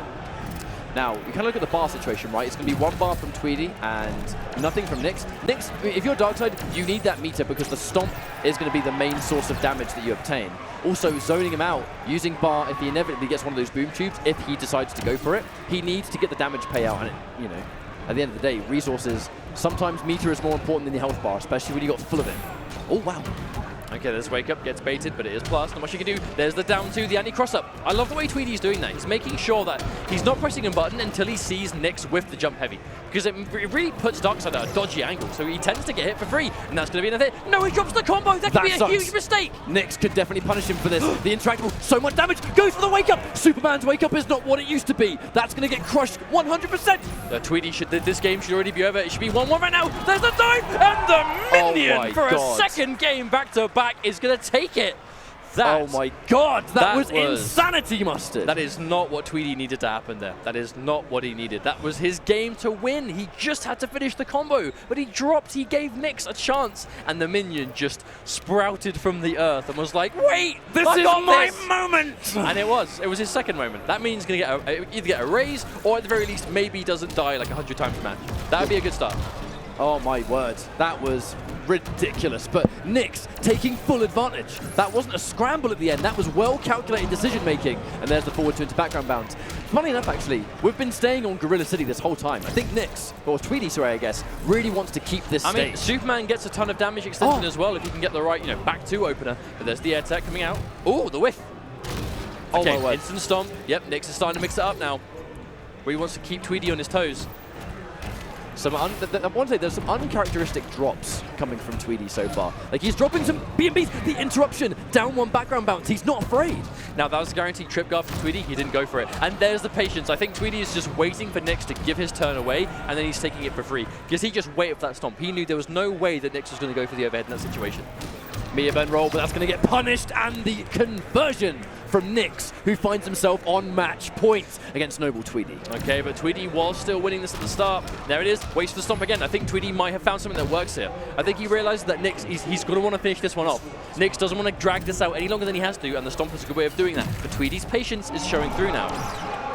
Speaker 1: Now, you kind of look at the bar situation, right? It's going to be 1 bar from Tweedy and nothing from Knicks. Knicks, if you're Darkseid, you need that meter because the stomp is going to be the main source of damage that you obtain. Also, zoning him out, using bar, if he inevitably gets one of those boom tubes, if he decides to go for it, he needs to get the damage payout. And, you know, at the end of the day, resources, sometimes meter is more important than the health bar, especially when you got full of it. Oh, wow.
Speaker 2: Okay, this wake up gets baited, but it is plus. Not much you can do. There's the down 2, the anti-cross up. I love the way Tweedy's doing that. He's making sure that he's not pressing a button until he sees Knicks whiff the jump heavy, because it really puts Darkseid at a dodgy angle, so he tends to get hit for free, and that's going to be another hit. No, he drops the combo. That could be a huge mistake.
Speaker 1: Knicks could definitely punish him for this. The interactable, so much damage, goes for the wake up. Superman's wake up is not what it used to be. That's going to get crushed 100%.
Speaker 2: Tweedy this game should already be over. It should be 1-1 right now. There's the dive, and the minion for a second game back-to-back is going to take it.
Speaker 1: Oh my god, that was insanity mustard.
Speaker 2: That is not what Tweedy needed to happen there. That is not what he needed. That was his game to win. He just had to finish the combo, but he dropped. He gave Knicks a chance, and the minion just sprouted from the earth and was like, wait,
Speaker 1: this is my moment.
Speaker 2: And it was his second moment. That means he's going to either get a raise, or at the very least, maybe he doesn't die like 100 times a match. That would be a good start.
Speaker 1: Oh my word, that was ridiculous, but Knicks taking full advantage. That wasn't a scramble at the end, that was well-calculated decision-making, and there's the forward 2 into background bounce. Funny enough, actually, we've been staying on Gorilla City this whole time. I think Knicks, or Tweedy, sorry, I guess, really wants to keep this stage.
Speaker 2: I mean, Superman gets a ton of damage extension as well if you can get the right, you know, back 2 opener, but there's the air tech coming out. Oh, the whiff. Okay, my word. Instant stomp. Yep, Knicks is starting to mix it up now. Where he wants to keep Tweedy on his toes.
Speaker 1: I want to say there's some uncharacteristic drops coming from Tweedy so far. Like, he's dropping some B&Bs, the interruption, down 1 background bounce. He's not afraid.
Speaker 2: Now, that was a guaranteed trip guard from Tweedy. He didn't go for it. And there's the patience. I think Tweedy is just waiting for Knicks to give his turn away, and then he's taking it for free. Because he just waited for that stomp. He knew there was no way that Knicks was going to go for the overhead in that situation.
Speaker 1: Meter burn roll, but that's going to get punished, and the conversion from Knicks, who finds himself on match point against Noble Tweedy.
Speaker 2: Okay, but Tweedy was still winning this at the start. There it is, waits for the stomp again. I think Tweedy might have found something that works here. I think he realizes that Knicks, he's going to want to finish this one off. Knicks doesn't want to drag this out any longer than he has to, and the stomp is a good way of doing that. But Tweedy's patience is showing through now.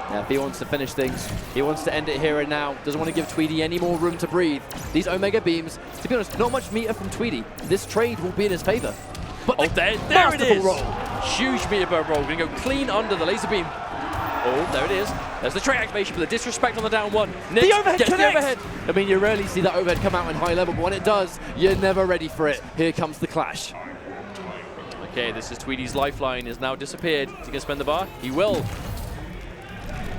Speaker 1: Now, if he wants to finish things, he wants to end it here and now. Doesn't want to give Tweedy any more room to breathe. These Omega Beams, to be honest, not much meter from Tweedy. This trade will be in his favor. But
Speaker 2: there it is! Roll. Huge meter burn roll. Going to go clean under the laser beam. Oh, there it is. There's the trait activation for the disrespect on the down one.
Speaker 1: The overhead gets the overhead. I mean, you rarely see that overhead come out in high level, but when it does, you're never ready for it. Here comes the clash.
Speaker 2: Okay, this is Tweedy's lifeline. Has now disappeared. Is he going to spend the bar? He will.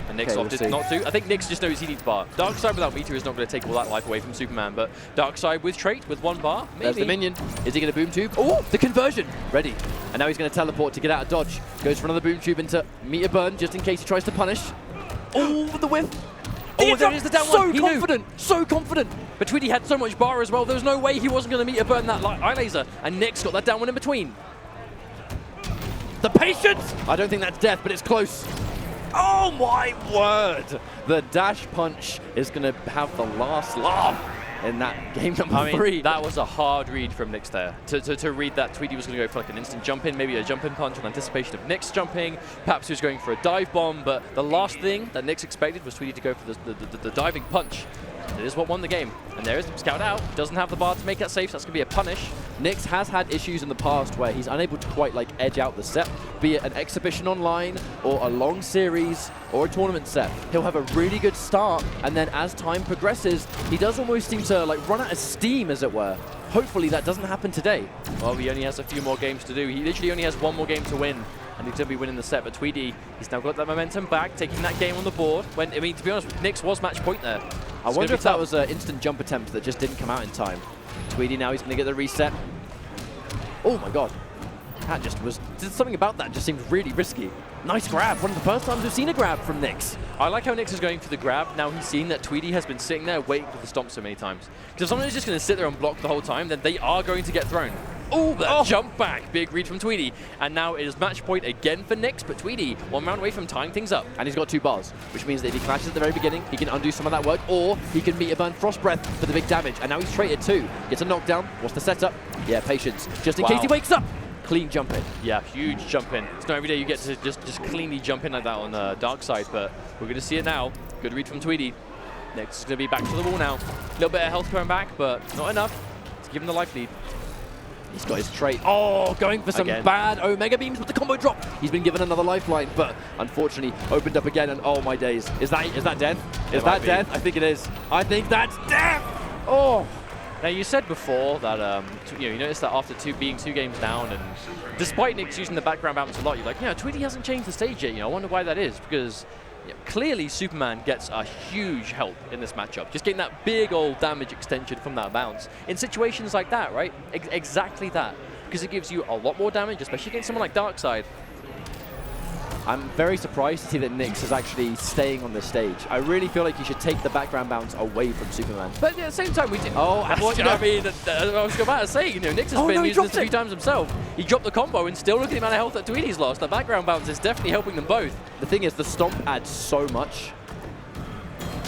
Speaker 2: And Knicks opted not to. I think Knicks just knows he needs bar. Darkseid without meter is not going to take all that life away from Superman, but Darkseid with trait, with 1 bar, maybe.
Speaker 1: There's the minion. Is he going to boom tube? Oh, the conversion. Ready. And now he's going to teleport to get out of dodge. Goes for another boom tube into meter burn, just in case he tries to punish. Oh, the whiff.
Speaker 2: Oh, there is the down one.
Speaker 1: So confident. So confident.
Speaker 2: But Tweedy had so much bar as well. There was no way he wasn't going to meter burn that eye laser. And Knicks got that down one in between.
Speaker 1: The patience! I don't think that's death, but it's close. Oh my word! The dash punch is going to have the last laugh in that game number 3.
Speaker 2: That was a hard read from Knicks there. To read that Tweedy was going to go for like an instant jump in, maybe a jump in punch in anticipation of Knicks jumping. Perhaps he was going for a dive bomb, but the last thing that Knicks expected was Tweedy to go for the diving punch. It is what won the game. And there is Scout out. Doesn't have the bar to make that safe, so that's going to be a punish.
Speaker 1: Knicks has had issues in the past where he's unable to quite like edge out the set, be it an exhibition online or a long series or a tournament set. He'll have a really good start, and then as time progresses, he does almost seem to like run out of steam, as it were. Hopefully that doesn't happen today.
Speaker 2: Well, he only has a few more games to do. He literally only has 1 more game to win, and he's going to be winning the set. But Tweedy, he's now got that momentum back, taking that game on the board. When I mean, to be honest, Knicks was match point there.
Speaker 1: I wonder if that was an instant jump attempt that just didn't come out in time. Tweedy now, he's going to get the reset. Oh my god. That just was... Something about that just seemed really risky. Nice grab. One of the first times we've seen a grab from Knicks.
Speaker 2: I like how Knicks is going for the grab. Now he's seen that Tweedy has been sitting there waiting for the stomp so many times. Because if someone is just going to sit there and block the whole time, then they are going to get thrown. Oh, that jump back. Big read from Tweedy. And now it is match point again for Knicks, but Tweedy 1 round away from tying things up.
Speaker 1: And he's got 2 bars, which means that if he clashes at the very beginning, he can undo some of that work, or he can meter burn Frost Breath for the big damage. And now he's traded 2. Gets a knockdown. What's the setup? Yeah, patience. Just in case he wakes up. Clean jump in.
Speaker 2: Yeah, huge jump in. It's not every day you get to just cleanly jump in like that on the Darkseid, but we're going to see it now. Good read from Tweedy. Knicks is going to be back to the wall now. A little bit of health coming back, but not enough to give him the life lead.
Speaker 1: He's got his trait. Oh, going for some bad Omega Beams with the combo drop. He's been given another lifeline, but unfortunately opened up again, and oh my days. Is that death? Is that death? I think it is. I think that's death! Oh!
Speaker 2: Now, you said before that you noticed that after being 2 games down, and despite Knicks using the background bounce a lot, you're like, Tweedy hasn't changed the stage yet. I wonder why that is, because clearly Superman gets a huge help in this matchup. Just getting that big old damage extension from that bounce. In situations like that, right? Exactly that. Because it gives you a lot more damage, especially against someone like Darkseid.
Speaker 1: I'm very surprised to see that Knicks is actually staying on this stage. I really feel like you should take the background bounce away from Superman.
Speaker 2: But at the same time, we did.
Speaker 1: Oh,
Speaker 2: I mean, I was about to say, Knicks has been using this a few times himself. He dropped the combo, and still look at the amount of health that Tweedy's lost. The background bounce is definitely helping them both.
Speaker 1: The thing is, the stomp adds so much.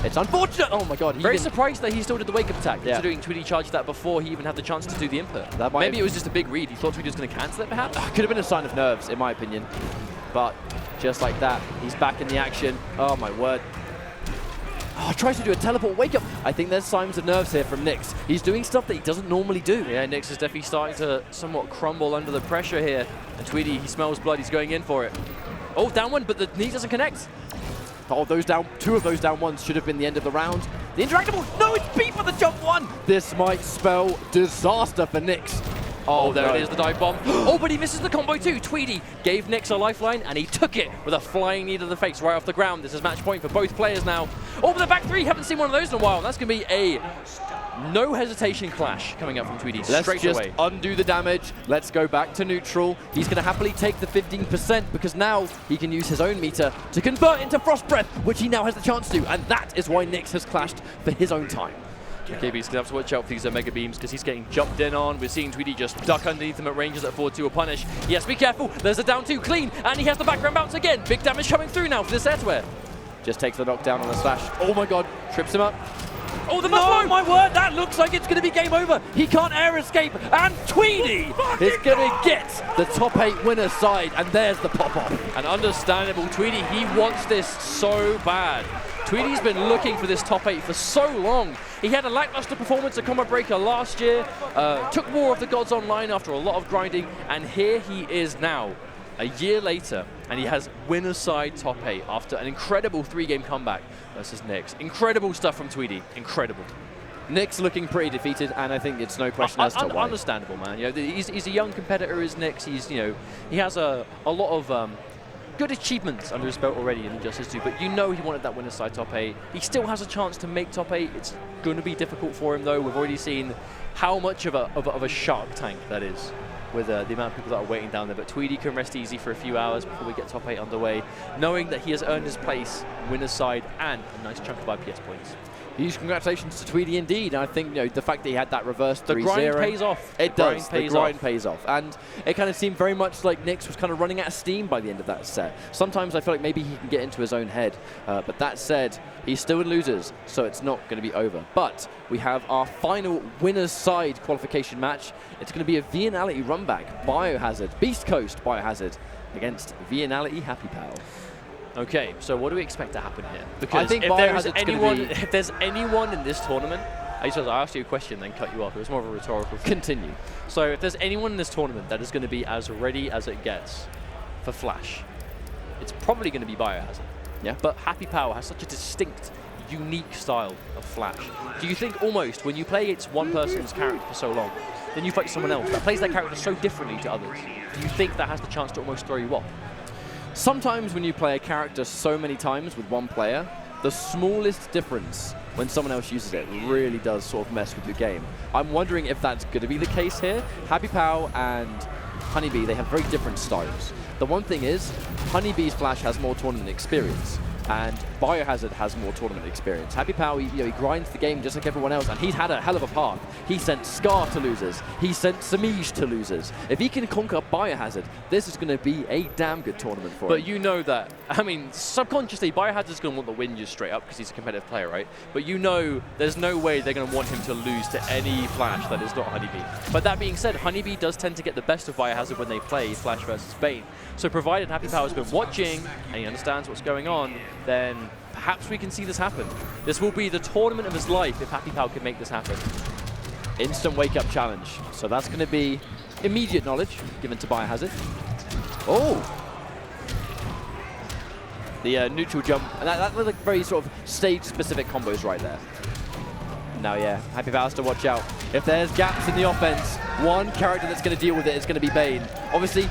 Speaker 1: It's unfortunate. Oh my god.
Speaker 2: Very surprised that he still did the wake-up attack, considering Tweedy charged that before he even had the chance to do the input. Maybe it was just a big read. He thought Tweedy was going to cancel it, perhaps?
Speaker 1: Could have been a sign of nerves, in my opinion. But just like that, he's back in the action. Oh my word. Oh, tries to do a teleport wake-up. I think there's signs of nerves here from Knicks. He's doing stuff that he doesn't normally do.
Speaker 2: Yeah, Knicks is definitely starting to somewhat crumble under the pressure here. And Tweedy, he smells blood. He's going in for it. Oh, down one, but the knee doesn't connect.
Speaker 1: Oh, 2 of those down ones should have been the end of the round. The interactable. No, it's B for the jump 1. This might spell disaster for Knicks.
Speaker 2: Oh, there it is, the dive bomb. Oh, but he misses the combo too. Tweedy gave Knicks a lifeline, and he took it with a flying knee to the face right off the ground. This is match point for both players now. Oh, but the back 3, haven't seen one of those in a while. That's going to be a no hesitation clash coming up from Tweedy straight away.
Speaker 1: Let's just undo the damage. Let's go back to neutral. He's going to happily take the 15% because now he can use his own meter to convert into Frost Breath, which he now has the chance to, and that is why Knicks has clashed for his own time.
Speaker 2: KB's going to have to watch out for these Omega Beams because he's getting jumped in on. We're seeing Tweedy just duck underneath him at ranges that forward to a punish. He has to be careful. There's a down 2 clean, and he has the background bounce again. Big damage coming through now for this airware.
Speaker 1: Just takes the knockdown on the slash. Oh my god, trips him up.
Speaker 2: Oh, the
Speaker 1: no,
Speaker 2: Buffalo!
Speaker 1: my word, that looks like it's going to be game over. He can't air escape, and Tweedy is going to get the top 8 winner side, and there's the pop-off.
Speaker 2: And understandable, Tweedy, he wants this so bad. Tweedy's been looking for this top 8 for so long. He had a lackluster performance at Combat Breaker last year, took War of the Gods online after a lot of grinding, and here he is now, a year later, and he has winner's side top 8 after an incredible 3-game comeback versus Knicks. Incredible stuff from Tweedy, incredible.
Speaker 1: Knicks looking pretty defeated, and I think it's no question as to why.
Speaker 2: Understandable, man. You know, he's a young competitor, is Knicks. He's, you know, he has a lot of good achievements under his belt already in Injustice 2, but you know he wanted that winner's side top 8. He still has a chance to make top 8. It's going to be difficult for him, though. We've already seen how much of a shark tank that is with the amount of people that are waiting down there. But Tweedy can rest easy for a few hours before we get top 8 underway, knowing that he has earned his place, winner's side, and a nice chunk of IPS points.
Speaker 1: Huge congratulations to Tweedy indeed. I think, you know, the fact that he had that reverse 3-0.
Speaker 2: The grind pays off.
Speaker 1: It does. The grind pays off. And it kind of seemed very much like Knicks was kind of running out of steam by the end of that set. Sometimes I feel like maybe he can get into his own head. But that said, he's still in losers, so it's not going to be over. But we have our final winner's side qualification match. It's going to be a Vianality runback. BioHazard, Beast Coast BioHazard against Vianality HappyPow.
Speaker 2: Okay, so what do we expect to happen here? Because
Speaker 1: I think
Speaker 2: if there's anyone in this tournament, I asked you a question, then cut you off. It was more of a rhetorical thing.
Speaker 1: Continue.
Speaker 2: So if there's anyone in this tournament that is going to be as ready as it gets for Flash, it's probably going to be BioHazard.
Speaker 1: Yeah.
Speaker 2: But HappyPow has such a distinct, unique style of Flash. Do you think almost when you play against one person's character for so long, then you fight someone else that plays that character so differently to others, do you think that has the chance to almost throw you off?
Speaker 1: Sometimes when you play a character so many times with one player, the smallest difference when someone else uses it really does sort of mess with your game. I'm wondering if that's going to be the case here. HappyPow and HoneyBee, they have very different styles. The one thing is, HoneyBee's Flash has more tournament experience, and BioHazard has more tournament experience. HappyPow, he grinds the game just like everyone else, and he's had a hell of a path. He sent Scar to losers. He sent Semiij to losers. If he can conquer BioHazard, this is going to be a damn good tournament for him.
Speaker 2: But you know that, I mean, subconsciously, BioHazard's going to want the win just straight up because he's a competitive player, right? But you know there's no way they're going to want him to lose to any Flash that is not HoneyBee. But that being said, HoneyBee does tend to get the best of BioHazard when they play Flash versus Bane. So provided HappyPow has been watching and he understands what's going on, then perhaps we can see this happen. This will be the tournament of his life if HappyPow can make this happen.
Speaker 1: Instant wake-up challenge. So that's going to be immediate knowledge given to BioHazard. Oh! The neutral jump. And that was like very sort of stage-specific combos right there. Now, yeah, HappyPow has to watch out. If there's gaps in the offense, one character that's going to deal with it is going to be Bane. Obviously,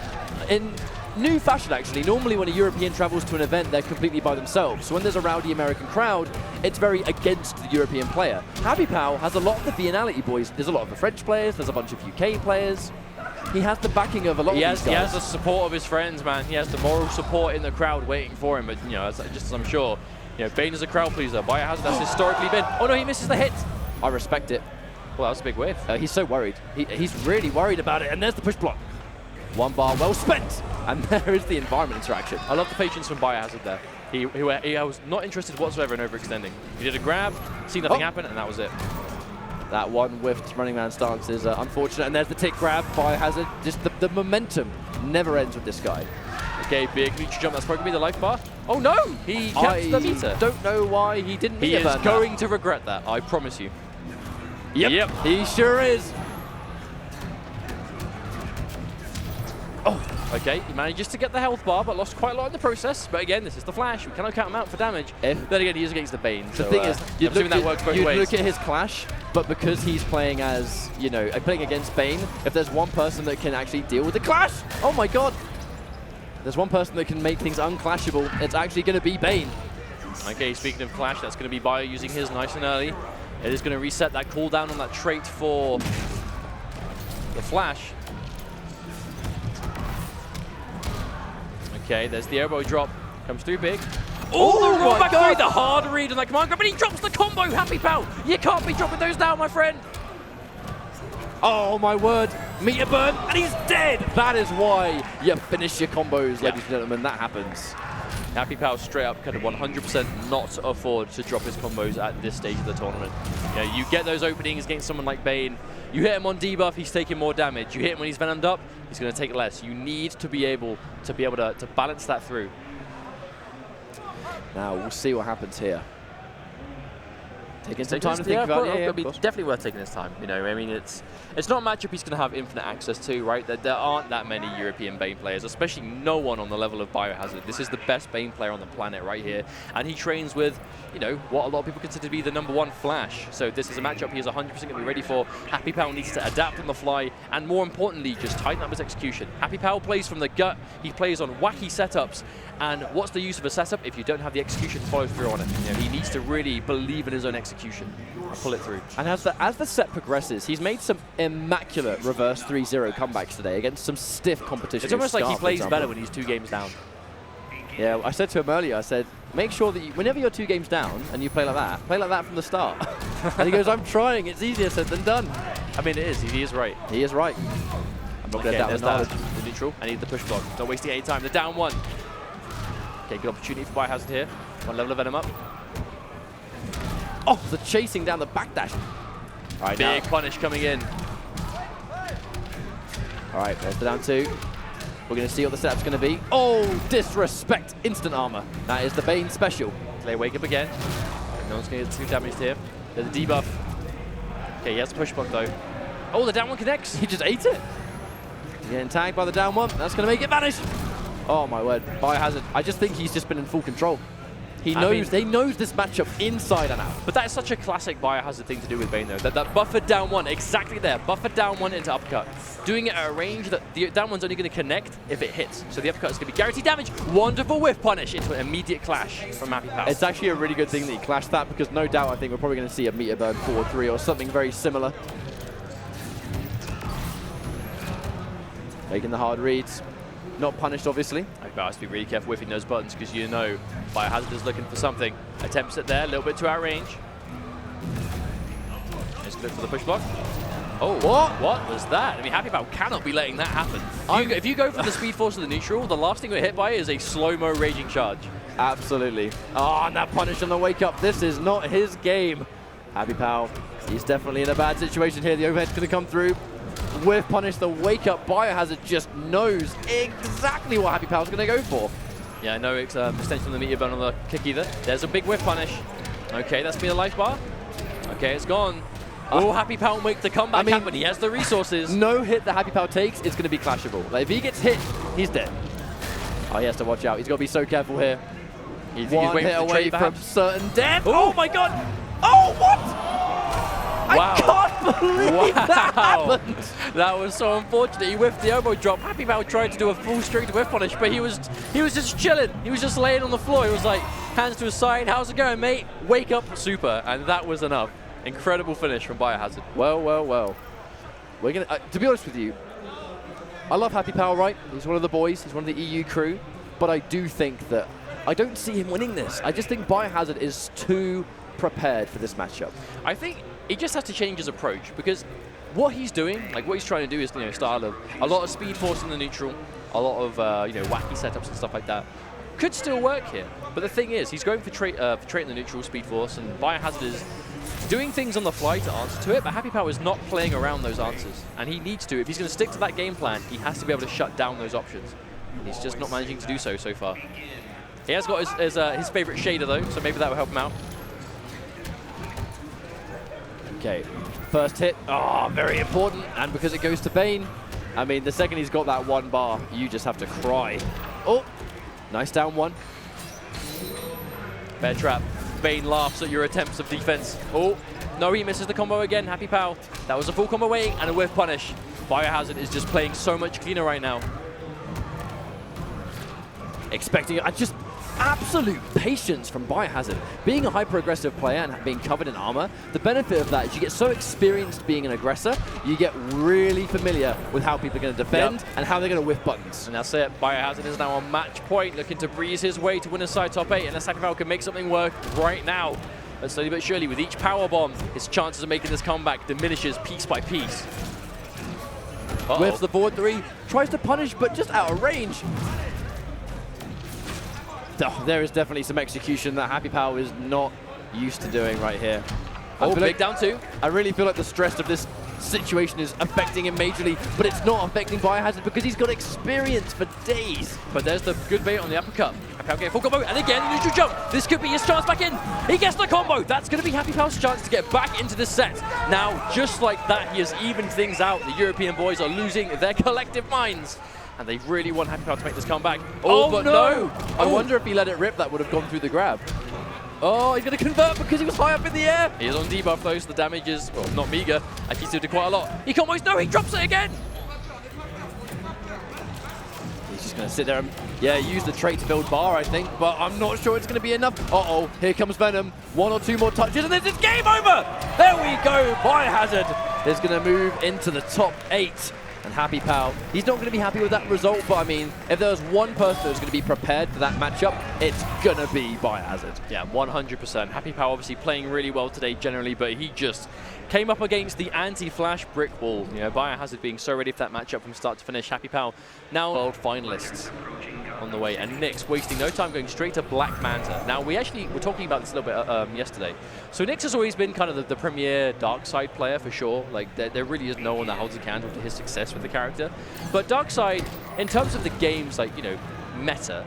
Speaker 1: in new fashion, actually, normally when a European travels to an event, they're completely by themselves. So when there's a rowdy American crowd, it's very against the European player. HappyPow has a lot of the Vianality boys. There's a lot of the French players. There's a bunch of UK players. He has the backing of a lot of these guys.
Speaker 2: He has the support of his friends, man. He has the moral support in the crowd waiting for him. But, you know, just as I'm sure, you know, Bane is a crowd pleaser. BioHazard has historically been. Oh, no, he misses the hit.
Speaker 1: I respect it.
Speaker 2: Well, that was a big whiff.
Speaker 1: He's so worried. He's really worried about it. And there's the push block. One bar well spent. And there is the environment interaction.
Speaker 2: I love the patience from BioHazard there. He was not interested whatsoever in overextending. He did a grab, see nothing happen, and that was it.
Speaker 1: That one whiffed running man stance is unfortunate. And there's the tick grab. BioHazard, just the momentum never ends with this guy.
Speaker 2: Okay, big neutral jump. That's probably going to be the life bar. Oh, no! He kept the meter.
Speaker 1: Don't know why he didn't.
Speaker 2: He is going to regret that, I promise you.
Speaker 1: Yep, he sure is.
Speaker 2: Oh, okay, he manages to get the health bar, but lost quite a lot in the process. But again, this is the Flash. We cannot count him out for damage. Then again, he is against the Bane.
Speaker 1: The thing is,
Speaker 2: I'm assuming that works both ways.
Speaker 1: You look at his clash, but because he's playing as, you know, playing against Bane, if there's one person that can actually deal with the clash, oh my god. There's one person that can make things unclashable. It's actually going to be Bane.
Speaker 2: Okay, speaking of clash, that's going to be Bio using his nice and early. It is going to reset that cooldown on that trait for the Flash. Okay, there's the elbow drop. Comes through big. Oh, the roll back through, the hard read on that command grab, but he drops the combo, HappyPow. You can't be dropping those down, my friend.
Speaker 1: Oh my word, meter burn, and he's dead! That is why you finish your combos, ladies and gentlemen, that happens.
Speaker 2: HappyPow straight up could 100% not afford to drop his combos at this stage of the tournament. You know, you get those openings against someone like Bane. You hit him on debuff, he's taking more damage. You hit him when he's venomed up, he's going to take less. You need to be able to balance that through.
Speaker 1: Now we'll see what happens here. Taking some time to think about it.
Speaker 2: Yeah, definitely worth taking his time. You know, I mean, it's not a matchup he's going to have infinite access to, right? There aren't that many European Bane players, especially no one on the level of BioHazard. This is the best Bane player on the planet right here, and he trains with, you know, what a lot of people consider to be the #1 Flash. So this is a matchup he is 100% going to be ready for. HappyPow needs to adapt on the fly, and more importantly, just tighten up his execution. HappyPow plays from the gut. He plays on wacky setups. And what's the use of a setup if you don't have the execution follow through on it? You know, he needs to really believe in his own execution and pull it through.
Speaker 1: And as the set progresses, he's made some immaculate reverse 3-0 comebacks today against some stiff competition.
Speaker 2: It's almost like he plays better when he's 2 games down.
Speaker 1: Yeah, I said to him earlier, I said, make sure that whenever you're 2 games down and you play like that from the start. And he goes, I'm trying, it's easier said than done.
Speaker 2: I mean, it is, he is right.
Speaker 1: He is right. I'm not going to doubt his knowledge.
Speaker 2: The neutral, I need the push block. Not wasting any time, the down 1. Okay, good opportunity for BioHazard here. 1 level of Venom up.
Speaker 1: Oh, the chasing down the backdash. All right,
Speaker 2: big punish coming in.
Speaker 1: All right, there's the down 2. We're going to see what the setup's going to be. Oh, disrespect. Instant armor. That is the Bane special.
Speaker 2: They wake up again. No one's going to get too damaged here. There's a debuff. Okay, he has a push block though. Oh, the down 1 connects.
Speaker 1: He just ate it. He's getting tagged by the down 1. That's going to make it vanish. Oh my word, BioHazard. I just think he's just been in full control. He knows this matchup inside and out.
Speaker 2: But that is such a classic BioHazard thing to do with Bane though. That buffered down 1, exactly there. Buffered down 1 into uppercut. Doing it at a range that the down 1's only going to connect if it hits. So the uppercut is going to be guaranteed damage. Wonderful whiff punish into an immediate clash from HappyPow.
Speaker 1: It's actually a really good thing that he clashed that, because no doubt I think we're probably going to see a meter burn 4-3 or something very similar. Making the hard reads. Not punished, obviously.
Speaker 2: HappyPow has to be really careful whiffing those buttons, because you know BioHazard is looking for something. Attempts it there, a little bit too out range. Just look for the push block. Oh, what was that? I mean, HappyPow cannot be letting that happen. If you go for the speed force of the neutral, the last thing we're hit by is a slow-mo raging charge.
Speaker 1: Absolutely. Oh, and that punish on the wake up. This is not his game. HappyPow, he's definitely in a bad situation here. The overhead's going to come through. With punish, the wake up, BioHazard just knows exactly what HappyPow's going to go for.
Speaker 2: Yeah, no extension on the meteor burn on the kick either. There's a big whiff punish. Okay, that's been a life bar. Okay, it's gone. Oh, HappyPow will make the comeback happen. He has the resources.
Speaker 1: No hit that HappyPow takes, it's going to be clashable. Like, if he gets hit, he's dead. Oh, he has to watch out. He's got to be so careful here.
Speaker 2: He's
Speaker 1: One
Speaker 2: waiting
Speaker 1: hit
Speaker 2: for the
Speaker 1: away
Speaker 2: trade,
Speaker 1: from certain death.
Speaker 2: Ooh.
Speaker 1: Oh my god! Oh, what?
Speaker 2: Wow.
Speaker 1: I can't believe that happened.
Speaker 2: That was so unfortunate. He whiffed the elbow drop. HappyPow tried to do a full straight whiff punish, but he was just chilling. He was just laying on the floor. He was like, hands to his side. How's it going, mate? Wake up, super. And that was enough. Incredible finish from BioHazard.
Speaker 1: Well, well, well. We're gonna. To be honest with you, I love HappyPow, right? He's one of the boys. He's one of the EU crew. But I do think that I don't see him winning this. I just think BioHazard is too prepared for this matchup.
Speaker 2: I think he just has to change his approach, because what he's doing, like what he's trying to do is, style of a lot of speed force in the neutral, a lot of wacky setups and stuff like that. Could still work here, but the thing is, he's going for trait in the neutral, speed force, and BioHazard is doing things on the fly to answer to it, but HappyPow is not playing around those answers, and he needs to. If he's going to stick to that game plan, he has to be able to shut down those options. He's just not managing to do so far. He has got his favorite shader though, so maybe that will help him out.
Speaker 1: Okay, first hit, very important, and because it goes to Bane, I mean, the second he's got that 1 bar, you just have to cry. Oh, nice down 1.
Speaker 2: Bear trap. Bane laughs at your attempts of defense. Oh, no, he misses the combo again. HappyPow. That was a full combo waiting and a whiff punish. BioHazard is just playing so much cleaner right now.
Speaker 1: Expecting it, just absolute patience from BioHazard. Being a hyper-aggressive player and being covered in armor, the benefit of that is you get so experienced being an aggressor, you get really familiar with how people are going to defend and how they're going to whiff buttons.
Speaker 2: And that's it. BioHazard is now on match point, looking to breeze his way to win a side top 8, and the HappyPow can make something work right now. But slowly but surely, with each power bomb, his chances of making this comeback diminishes piece by piece.
Speaker 1: Whiffs the forward 3, tries to punish, but just out of range. Oh, there is definitely some execution that HappyPow is not used to doing right here.
Speaker 2: Oh, big down 2.
Speaker 1: I really feel like the stress of this situation is affecting him majorly, but it's not affecting BioHazard because he's got experience for days.
Speaker 2: But there's the good bait on the uppercut. HappyPow get full combo, and again, the neutral jump. This could be his chance back in. He gets the combo. That's going to be HappyPow's chance to get back into the set. Now, just like that, he has evened things out. The European boys are losing their collective minds. And they really want HappyPow to make this comeback.
Speaker 1: Oh, but no! I wonder if he let it rip, that would have gone through the grab. Oh, he's going to convert because he was high up in the air.
Speaker 2: He is on debuff though, so the damage is, well, not meager. Actually, still did quite a lot. He combos, no, he drops it again.
Speaker 1: He's just going to sit there and, yeah, use the trait to build bar, I think, but I'm not sure it's going to be enough. Uh-oh, here comes Venom. 1 or 2 more touches, and this is game over. There we go, BioHazard is going to move into the top 8. And HappyPow, he's not going to be happy with that result, but I mean, if there was one person that was going to be prepared for that matchup, it's going to be BioHazard.
Speaker 2: Yeah, 100%. HappyPow obviously playing really well today generally, but he just came up against the anti-flash brick wall. You know, BioHazard being so ready for that matchup from start to finish. HappyPow now world finalists on the way, and Knicks wasting no time going straight to Black Manta. Now, we actually were talking about this a little bit yesterday. So Knicks has always been kind of the premier dark side player for sure. Like, there really is no one that holds a candle to his success with the character. But dark side, in terms of the game's, like, you know, meta,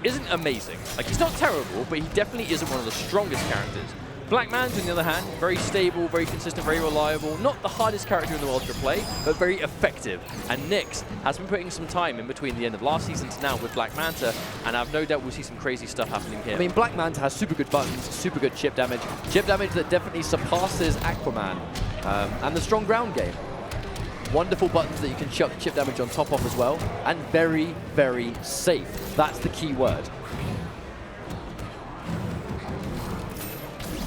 Speaker 2: isn't amazing. Like, he's not terrible, but he definitely isn't one of the strongest characters. Black Manta, on the other hand, very stable, very consistent, very reliable. Not the hardest character in the world to play, but very effective. And Knicks has been putting some time in between the end of last season to now with Black Manta, and I've no doubt we'll see some crazy stuff happening here.
Speaker 1: I mean, Black Manta has super good buttons, super good chip damage that definitely surpasses Aquaman, and the strong ground game. Wonderful buttons that you can chuck chip damage on top of as well, and very, very safe. That's the key word.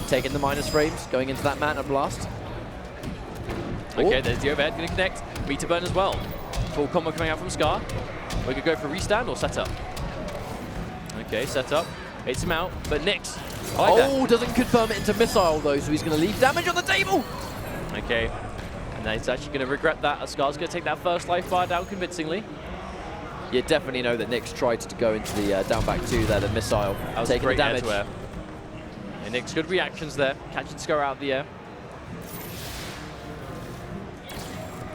Speaker 1: Taking the minus frames, going into that Manta Blast.
Speaker 2: Okay, there's the overhead, going to connect. Meter burn as well. Full combo coming out from Scar. We could go for restand or setup. Okay, setup. Hits him out, but Knicks. I like that.
Speaker 1: Doesn't confirm it into missile though, so he's going to leave damage on the table.
Speaker 2: Okay, and then he's actually going to regret that. Scar's going to take that first life bar down convincingly.
Speaker 1: You definitely know that Knicks tried to go into the down back 2 there, the missile.
Speaker 2: That was
Speaker 1: taking
Speaker 2: great
Speaker 1: the damage.
Speaker 2: air-to-air. And Knicks, good reactions there, catching Scar out of the air.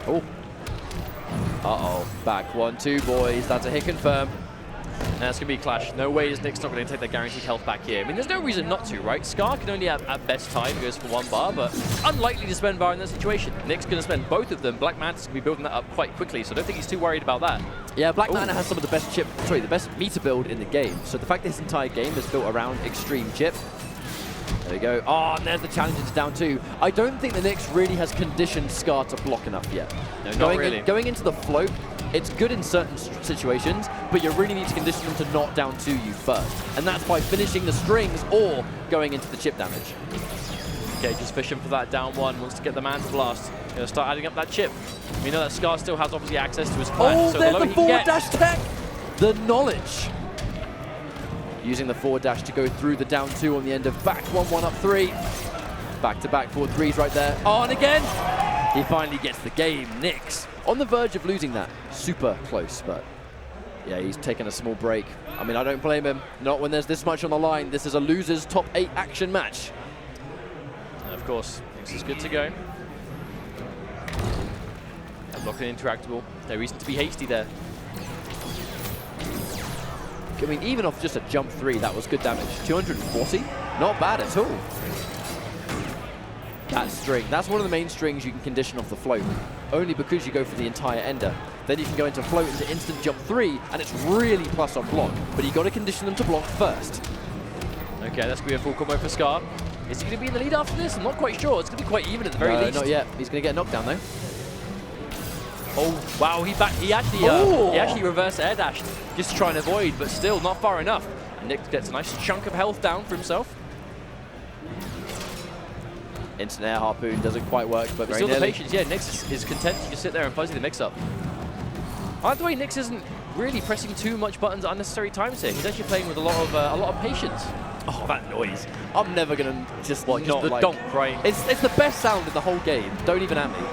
Speaker 1: Oh. Uh-oh, back 1-2, boys. That's a hit confirm.
Speaker 2: And that's going to be a clash. No way is Knicks not going to take their guaranteed health back here. I mean, there's no reason not to, right? Scar can only have, at best time, goes for 1 bar, but unlikely to spend bar in that situation. Knicks going to spend both of them. Black Manta's going to be building that up quite quickly, so I don't think he's too worried about that.
Speaker 1: Yeah, Black Manta has some of the best the best meter build in the game. So the fact that his entire game is built around extreme chip. There we go. Oh, and there's the challenge into down 2. I don't think the Knicks really has conditioned Scar to block enough yet.
Speaker 2: No, not really.
Speaker 1: Going into the float, it's good in certain situations, but you really need to condition them to knock down to you first. And that's by finishing the strings or going into the chip damage.
Speaker 2: Okay, just fishing for that down 1. Wants to get the Manta Blast. Going to start adding up that chip. We know that Scar still has obviously access to his flash.
Speaker 1: Oh,
Speaker 2: so
Speaker 1: there's the forward
Speaker 2: dash
Speaker 1: tech! The knowledge. Using the forward dash to go through the down 2 on the end of back 1-1 up 3. Back-to-back forward 3s right there. Oh, and again! He finally gets the game. Knicks on the verge of losing that. Super close, but yeah, he's taken a small break. I mean, I don't blame him. Not when there's this much on the line. This is a loser's top 8 action match.
Speaker 2: And of course, Knicks is good to go. Blocking interactable. No reason to be hasty there.
Speaker 1: I mean, even off just a jump 3, that was good damage. 240? Not bad at all. That string, that's one of the main strings you can condition off the float, only because you go for the entire ender. Then you can go into float into instant jump 3, and it's really plus on block, but you got to condition them to block first.
Speaker 2: Okay, that's going to be a full combo for Scar. Is he going to be in the lead after this? I'm not quite sure. It's going to be quite even at the very least.
Speaker 1: Not yet. He's going to get a knockdown though.
Speaker 2: Oh, wow, he actually reverse air dashed just to try and avoid, but still not far enough. And Nick gets a nice chunk of health down for himself.
Speaker 1: Instant air harpoon doesn't quite work, but very
Speaker 2: still
Speaker 1: nearly.
Speaker 2: The patience, yeah, Nix is content to just sit there and fuzzy the mix-up. I like the way Nix isn't really pressing too much buttons at unnecessary times here. He's actually playing with a lot of patience.
Speaker 1: Oh, that noise. I'm never going to just
Speaker 2: the donk, right?
Speaker 1: It's the best sound in the whole game. Don't even at me.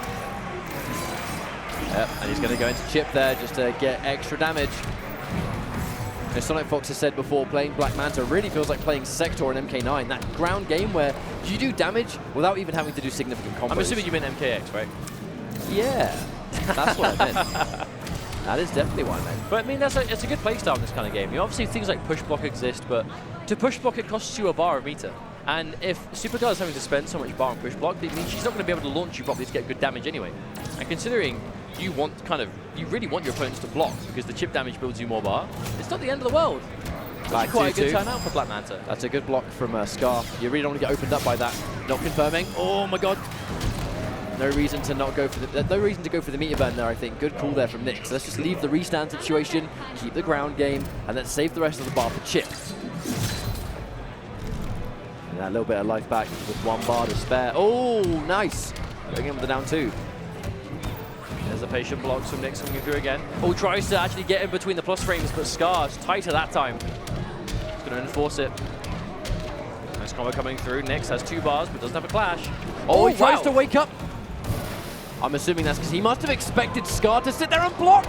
Speaker 1: Yep, and he's going to go into chip there just to get extra damage. As SonicFox has said before, playing Black Manta really feels like playing Sector and MK9, that ground game where you do damage without even having to do significant combos.
Speaker 2: I'm assuming you meant MKX, right?
Speaker 1: Yeah, that's what I meant. That is definitely what I meant.
Speaker 2: But I mean, it's a good playstyle in this kind of game. Obviously, things like push block exist, but to push block, it costs you a bar of meter. And if Supergirl is having to spend so much bar on push block, it means she's not going to be able to launch you properly to get good damage anyway. And considering you really want your opponents to block because the chip damage builds you more bar, it's not the end of the world. That's quite a good turnout for Black Manta.
Speaker 1: That's a good block from Scar. You really don't want to get opened up by that. Not confirming. Oh my god. No reason to not go for the meter burn there, I think. Good call there from Knicks. Let's just leave the restand situation, keep the ground game, and let's save the rest of the bar for chip. And that little bit of life back with 1 bar to spare. Oh, nice. Going in with the down 2.
Speaker 2: There's a patient blocks from Knicks coming through again. Oh, tries to actually get in between the plus frames, but Scar's tighter that time. He's going to enforce it. Nice combo coming through. Knicks has 2 bars, but doesn't have a clash.
Speaker 1: Oh, he tries to wake up. I'm assuming that's because he must have expected Scar to sit there and block.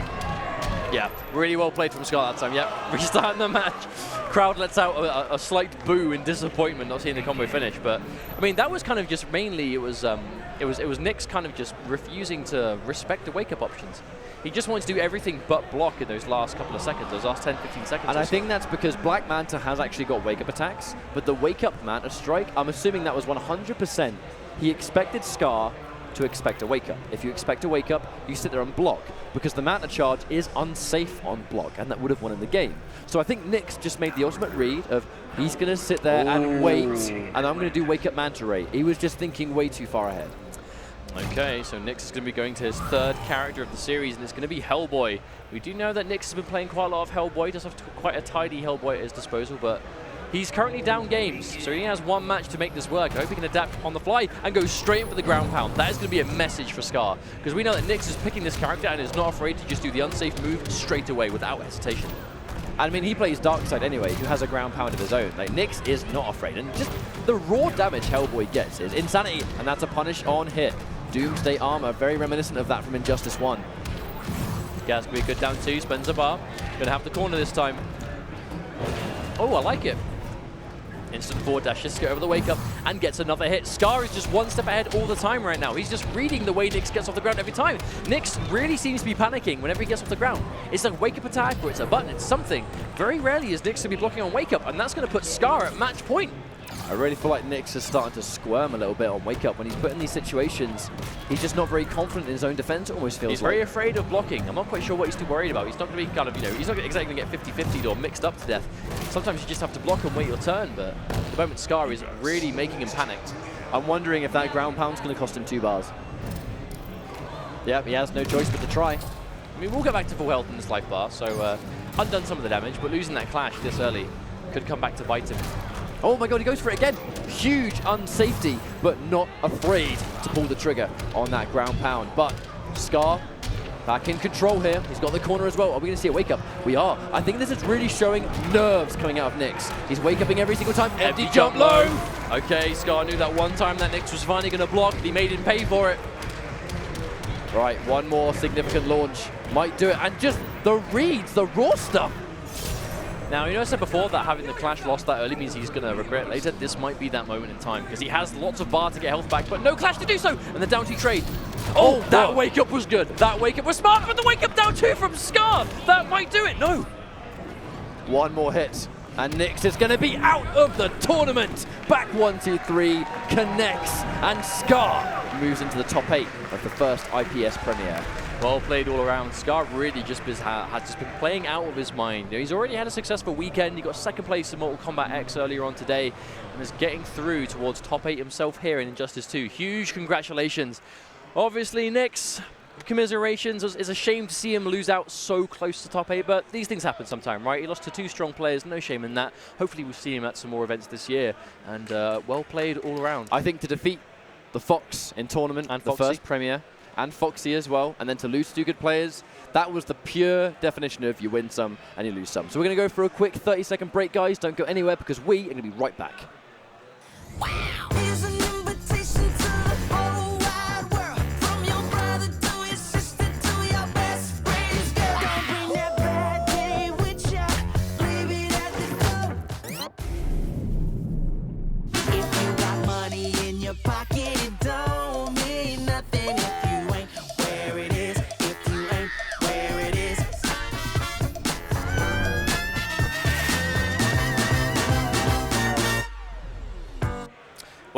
Speaker 2: Yeah, really well played from Scar that time. Yep, restarting the match. Crowd lets out a slight boo in disappointment not seeing the combo finish. But I mean, that was kind of just mainly it was Knicks kind of just refusing to respect the wake up options. He just wanted to do everything but block in those last couple of seconds, those last 10, 15 seconds.
Speaker 1: And I think that's because Black Manta has actually got wake up attacks, but the wake up Manta strike, I'm assuming that was 100%. He expected Scar to expect a wake up. If you expect a wake up, you sit there and block, because the Manta charge is unsafe on block, and that would have won in the game. So I think Knicks just made the ultimate read of he's going to sit there and wait, and I'm going to do wake up Manta Ray. He was just thinking way too far ahead.
Speaker 2: Okay, so Knicks is going to be going to his 3rd character of the series, and it's going to be Hellboy. We do know that Knicks has been playing quite a lot of Hellboy. He does have quite a tidy Hellboy at his disposal, but he's currently down games, so he has 1 match to make this work. I hope he can adapt on the fly and go straight in for the ground pound. That is going to be a message for Scar, because we know that Knicks is picking this character and is not afraid to just do the unsafe move straight away without hesitation.
Speaker 1: I mean, he plays Darkseid anyway, who has a ground pound of his own. Like, Knicks is not afraid, and just the raw damage Hellboy gets is insanity, and that's a punish on hit. Doomsday armor, very reminiscent of that from Injustice 1.
Speaker 2: Yeah, it's going to be a good down 2, spends a bar. Going to have the corner this time. Oh, I like it. Instant forward dash, just go over the wake up and gets another hit. Scar is just 1 step ahead all the time right now. He's just reading the way Knicks gets off the ground every time. Knicks really seems to be panicking whenever he gets off the ground. It's a wake up attack or it's a button, it's something. Very rarely is Knicks to be blocking on wake up, and that's going to put Scar at match point.
Speaker 1: I really feel like Knicks is starting to squirm a little bit on wake up when he's put in these situations. He's just not very confident in his own defense, it almost feels
Speaker 2: He's very afraid of blocking. I'm not quite sure what he's too worried about. He's not going to be kind of, he's not exactly going to get 50-50'd or mixed up to death. Sometimes you just have to block and wait your turn, but at the moment Scar is really making him panicked. I'm wondering if that ground pound's going to cost him 2 bars. Yeah, he has no choice but to try. I mean, we'll get back to full health in this life bar, so undone some of the damage, but losing that clash this early could come back to bite him.
Speaker 1: Oh my god, he goes for it again. Huge unsafety, but not afraid to pull the trigger on that ground pound. But Scar back in control here. He's got the corner as well. Are we going to see a wake up? We are. I think this is really showing nerves coming out of Knicks. He's wake upping every single time. Empty jump low.
Speaker 2: Okay, Scar knew that one time that Knicks was finally going to block. He made him pay for it.
Speaker 1: Right, 1 more significant launch. Might do it. And just the reads, the raw stuff.
Speaker 2: Now, I said before that having the clash lost that early means he's going to regret later. This might be that moment in time, because he has lots of bar to get health back, but no clash to do so. And the down 2 trade. Oh, that wake up was good. That wake up was smart, but the wake up down 2 from Scar. That might do it. No.
Speaker 1: 1 more hit. And Knicks is going to be out of the tournament. Back 1, 2, 3, connects, and Scar moves into the top 8 of the first IPS Premier.
Speaker 2: Well played all around. Scar really has just been playing out of his mind. He's already had a successful weekend. He got 2nd place in Mortal Kombat X earlier on today and is getting through towards top 8 himself here in Injustice 2. Huge congratulations. Obviously, Knicks, commiserations. It's a shame to see him lose out so close to top 8, but these things happen sometime, right? He lost to 2 strong players, no shame in that. Hopefully we'll see him at some more events this year, and well played all around.
Speaker 1: I think to defeat the Fox in tournament, and the first Premier, and Foxy as well, and then to lose 2 good players, that was the pure definition of you win some and you lose some. So we're going to go for a quick 30-second break, guys. Don't go anywhere, because we are going to be right back. Wow.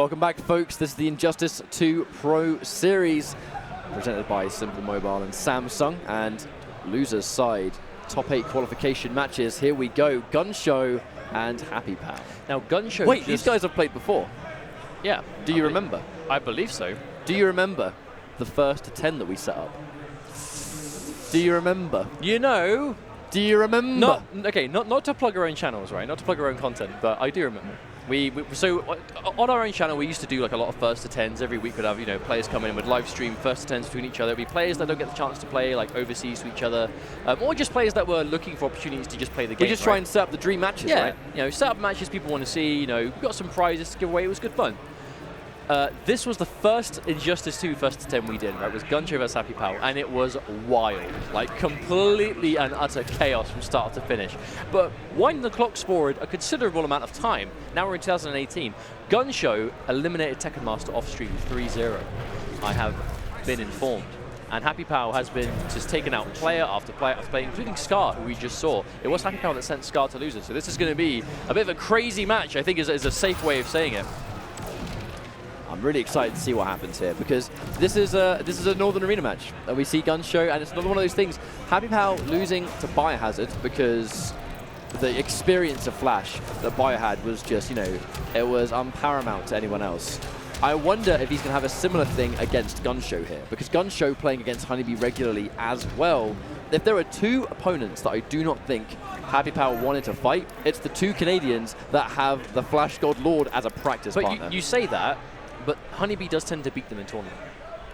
Speaker 1: Welcome back, folks. This is the Injustice 2 Pro Series, presented by Simple Mobile and Samsung. And losers side, top 8 qualification matches. Here we go. GunShow and HappyPow.
Speaker 2: Now, GunShow.
Speaker 1: Wait, these guys have played before.
Speaker 2: Yeah.
Speaker 1: Do you remember?
Speaker 2: I believe so.
Speaker 1: Do you remember the first 10 that we set up? Do you remember?
Speaker 2: You know.
Speaker 1: Do you remember?
Speaker 2: Not to plug our own channels, right? Not to plug our own content, but I do remember. So on our own channel, we used to do like a lot of first to 10s. Every week we'd have, you know, players come in and would live stream first to 10s between each other. It'd be players that don't get the chance to play like overseas to each other, or just players that were looking for opportunities to just play the game.
Speaker 1: We just try and set up the dream matches,
Speaker 2: yeah,
Speaker 1: right?
Speaker 2: You know, set up matches people want to see. You know, we've got some prizes to give away. It was good fun. This was the first Injustice 2 first to 10 we did, right? It was GunShow vs HappyPow, and it was wild. Like, completely and utter chaos from start to finish. But winding the clocks forward a considerable amount of time, now we're in 2018, GunShow eliminated Tekken Master off stream 3-0. I have been informed. And HappyPow has been just taken out player after player after player, including Scar, who we just saw. It was HappyPow that sent Scar to losers. So this is going to be a bit of a crazy match, I think is a safe way of saying it.
Speaker 1: I'm really excited to see what happens here, because this is a Northern Arena match. We see GunShow, and it's another one of those things. HappyPow losing to BioHazard because the experience of Flash that Bio had was just, you know, it was unparamount to anyone else. I wonder if he's going to have a similar thing against GunShow here, because GunShow playing against HoneyBee regularly as well. If there are two opponents that I do not think HappyPow wanted to fight, it's the two Canadians that have the Flash God Lord as a practice partner.
Speaker 2: But you say that, but HoneyBee does tend to beat them in tournament.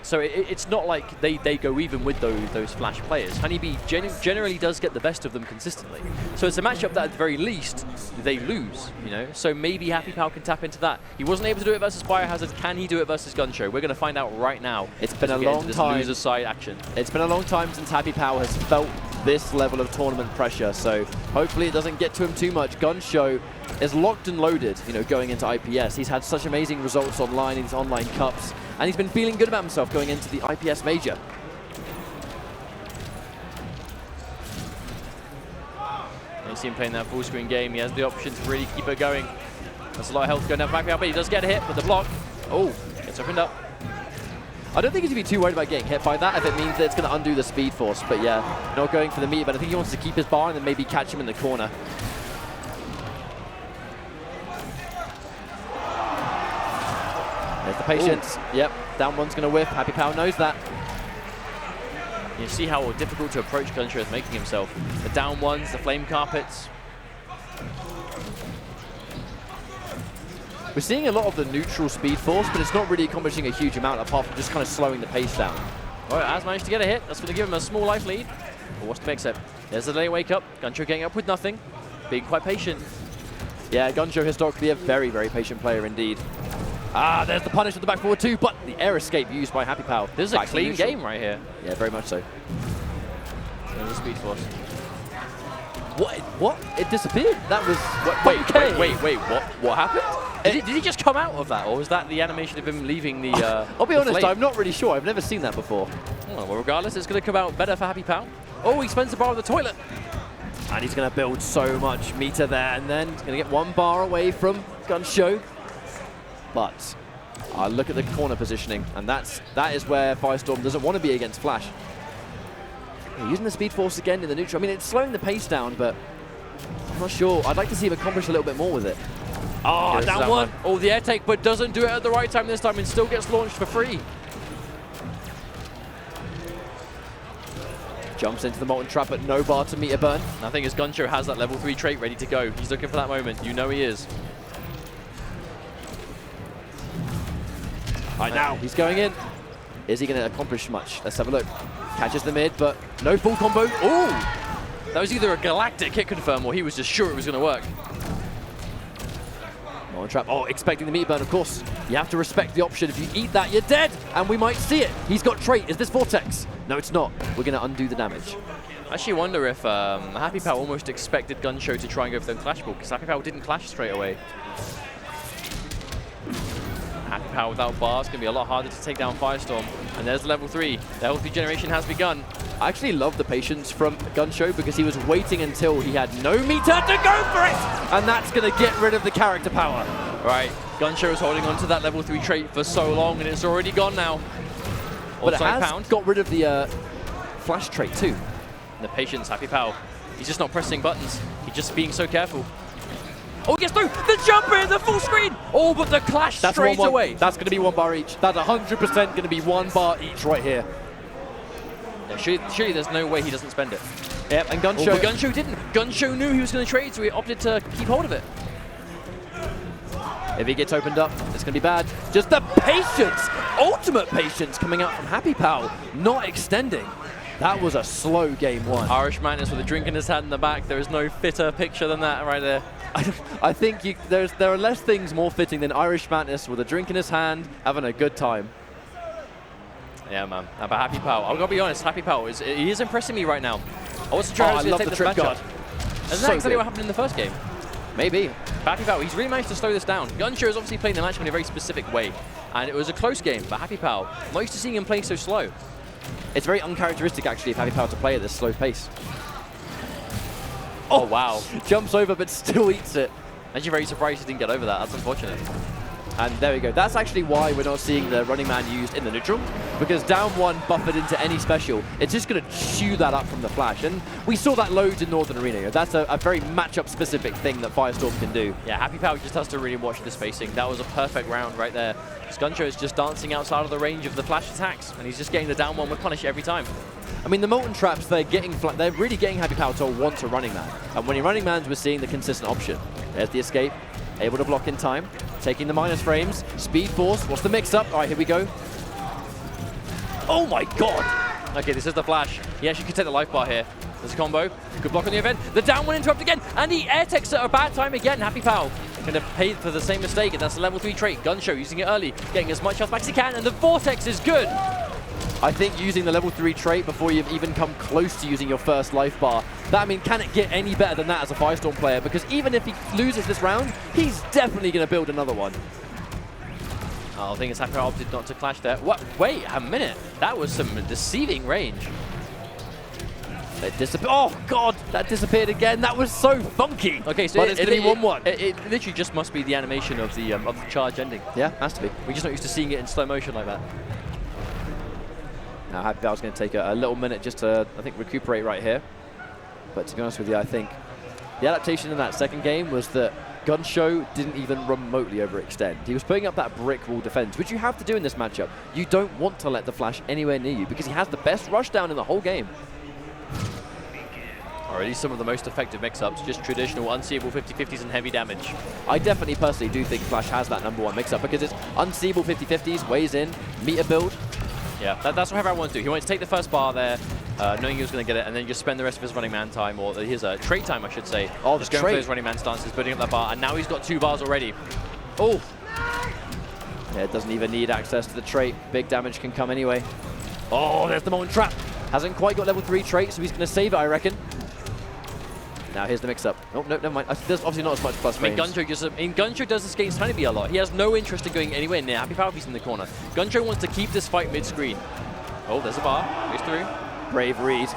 Speaker 2: So it's not like they go even with those Flash players. HoneyBee generally does get the best of them consistently. So it's a matchup that at the very least they lose, you know. So maybe HappyPow can tap into that. He wasn't able to do it versus BioHazard. Can he do it versus GunShow? We're going to find out right now.
Speaker 1: It's been a long time.
Speaker 2: Loser side action.
Speaker 1: It's been a long time since HappyPow has felt this level of tournament pressure. So hopefully it doesn't get to him too much. GunShow is locked and loaded, you know, going into IPS. He's had such amazing results online in his online cups, and he's been feeling good about himself going into the IPS major.
Speaker 2: You see him playing that full screen game. He has the option to really keep it going. There's a lot of health going down back out, but he does get a hit with the block. Oh, gets opened up.
Speaker 1: I don't think he's going to be too worried about getting hit by that if it means that it's going to undo the speed force. But yeah, not going for the meat, but I think he wants to keep his bar and then maybe catch him in the corner. There's the patience. Ooh. Yep, down one's going to whiff. HappyPow knows that.
Speaker 2: You see how difficult to approach GunShow is making himself. The down ones, the flame carpets.
Speaker 1: We're seeing a lot of the neutral speed force, but it's not really accomplishing a huge amount apart from just kind of slowing the pace down.
Speaker 2: All right, has managed to get a hit. That's going to give him a small life lead. But what's to mix it? There's the late wake up. GunShow getting up with nothing. Being quite patient.
Speaker 1: Yeah, GunShow historically a very, very patient player indeed. Ah, there's the punish with the back forward too, but the air escape used by HappyPow.
Speaker 2: This is a clean game right here.
Speaker 1: Yeah, very much so.
Speaker 2: There's the speed force.
Speaker 1: What? It disappeared? That was...
Speaker 2: Wait, what happened? Did he just come out of that, or was that the animation of him leaving the
Speaker 1: I'll be honest,
Speaker 2: flame?
Speaker 1: I'm not really sure. I've never seen that before.
Speaker 2: Oh, well, regardless, it's going to come out better for HappyPow. Oh, he spends the bar on the toilet.
Speaker 1: And he's going to build so much meter there, and then he's going to get one bar away from GunShow. But look at the corner positioning, and that is where Firestorm doesn't want to be against Flash. Yeah, using the speed force again in the neutral. I mean, it's slowing the pace down, but I'm not sure. I'd like to see him accomplish a little bit more with it.
Speaker 2: Oh, down one. Oh, the air take, but doesn't do it at the right time this time and still gets launched for free.
Speaker 1: Jumps into the Molten Trap, but no bar to meter burn.
Speaker 2: I think as GunShow has that level 3 trait ready to go. He's looking for that moment. You know he is.
Speaker 1: Right now, he's going in. Is he going to accomplish much? Let's have a look. Catches the mid, but no full combo. Ooh!
Speaker 2: That was either a galactic hit confirm or he was just sure it was going to work.
Speaker 1: Molten Trap. Oh, expecting the meter burn, of course. You have to respect the option. If you eat that, you're dead. And we might see it. He's got trait. Is this Vortex? No, it's not. We're going to undo the damage.
Speaker 2: I actually wonder if HappyPow almost expected GunShow to try and go for the clash ball, because HappyPow didn't clash straight away. HappyPow without bars going to be a lot harder to take down Firestorm. And there's level 3. The health regeneration has begun.
Speaker 1: I actually love the patience from GunShow because he was waiting until he had no meter to go for it! And that's going to get rid of the character power.
Speaker 2: Right, GunShow is holding on to that level 3 trait for so long, and it's already gone now.
Speaker 1: But it
Speaker 2: Also,
Speaker 1: has
Speaker 2: Pound.
Speaker 1: got rid of the flash trait too.
Speaker 2: The patience, HappyPow. He's just not pressing buttons. He's just being so careful. Oh, he gets through! The jumper, the full screen! Oh, but the clash straight away.
Speaker 1: That's going to be 1 bar each. That's 100% going to be 1 bar each right here.
Speaker 2: Yeah, surely there's no way he doesn't spend it.
Speaker 1: Yep, and GunShow.
Speaker 2: Oh, but GunShow didn't. GunShow knew he was going to trade, so he opted to keep hold of it.
Speaker 1: If he gets opened up, it's going to be bad. Just the patience, ultimate patience coming out from HappyPow, not extending. That was a slow game 1.
Speaker 2: Irish Madness with a drink in his hand in the back. There is no fitter picture than that right there.
Speaker 1: I think there are less things more fitting than Irish Madness with a drink in his hand, having a good time.
Speaker 2: Yeah, man. But HappyPow, I've got to be honest, HappyPow he is impressing me right now. I wasn't sure
Speaker 1: Oh,
Speaker 2: how he was
Speaker 1: I love
Speaker 2: going
Speaker 1: the
Speaker 2: to take
Speaker 1: trip
Speaker 2: this
Speaker 1: guard.
Speaker 2: matchup. Isn't
Speaker 1: So
Speaker 2: that exactly
Speaker 1: good.
Speaker 2: what happened in the first game?
Speaker 1: Maybe.
Speaker 2: HappyPow, he's really managed to slow this down. GunShow is obviously playing the match in a very specific way, and it was a close game, but HappyPow, I'm not used to seeing him play so slow.
Speaker 1: It's very uncharacteristic, actually, of HappyPow to play at this slow pace.
Speaker 2: Oh, wow.
Speaker 1: Jumps over, but still eats it.
Speaker 2: Actually very surprised he didn't get over that. That's unfortunate.
Speaker 1: And there we go. That's actually why we're not seeing the running man used in the neutral, because down 1 buffered into any special, it's just going to chew that up from the flash. And we saw that loads in Northern Arena. That's a very matchup-specific thing that Firestorm can do.
Speaker 2: Yeah, HappyPow just has to really watch the spacing. That was a perfect round right there. GunShow is just dancing outside of the range of the flash attacks, and he's just getting the down 1 with punish every time.
Speaker 1: I mean, the Molten Traps, they're really getting HappyPow to want a running man. And when he running mans, we're seeing the consistent option. There's the escape, able to block in time, taking the minus frames, speed force, what's the mix-up? All right, here we go. Oh my god!
Speaker 2: Okay, this is the flash. He actually could take the life bar here. There's a combo. Good block on the event. The down 1 interrupt again, and he air techs at a bad time again. HappyPow going to pay for the same mistake, and that's the level 3 trait. GunShow using it early, getting as much health back as he can, and the Vortex is good.
Speaker 1: I think using the level 3 trait before you've even come close to using your first life bar, can it get any better than that as a Firestorm player? Because even if he loses this round, he's definitely going to build another one.
Speaker 2: Oh, I think it's HappyPow opted not to clash there. What? Wait a minute. That was some deceiving range.
Speaker 1: Oh god, that disappeared again. That was so funky.
Speaker 2: Okay, so
Speaker 1: but it's going to be 1-1.
Speaker 2: It literally just must be the animation of the charge ending.
Speaker 1: Yeah, has to be.
Speaker 2: We're just not used to seeing it in slow motion like that.
Speaker 1: Now HappyPow's going to take a little minute just to, I think, recuperate right here. But to be honest with you, I think the adaptation in that second game was that GunShow didn't even remotely overextend. He was putting up that brick wall defense, which you have to do in this matchup. You don't want to let the flash anywhere near you because he has the best rush down in the whole game.
Speaker 2: Already some of the most effective mix-ups, just traditional unseeable 50-50s and heavy damage.
Speaker 1: I definitely personally do think Flash has that #1 mix-up because it's unseeable 50-50s, weighs in, meter build.
Speaker 2: Yeah, that's what everyone wants to do. He wanted to take the first bar there, knowing he was going to get it, and then just spend the rest of his running man time, or his trade time, I should say.
Speaker 1: Oh,
Speaker 2: just
Speaker 1: the
Speaker 2: going for
Speaker 1: trade.
Speaker 2: those running man stances, building up that bar, and now he's got 2 bars already.
Speaker 1: Oh! Yeah, it doesn't even need access to the trait. Big damage can come anyway. Oh, there's the Molten Trap. Hasn't quite got level 3 trait, so he's going to save it, I reckon. Now here's the mix-up. Oh, no, never mind. There's obviously not as much plus frames.
Speaker 2: GunShow does this against HoneyBee a lot. He has no interest in going anywhere near HappyPow if he's in the corner. GunShow wants to keep this fight mid-screen. Oh, there's a bar. Goes through.
Speaker 1: Brave read.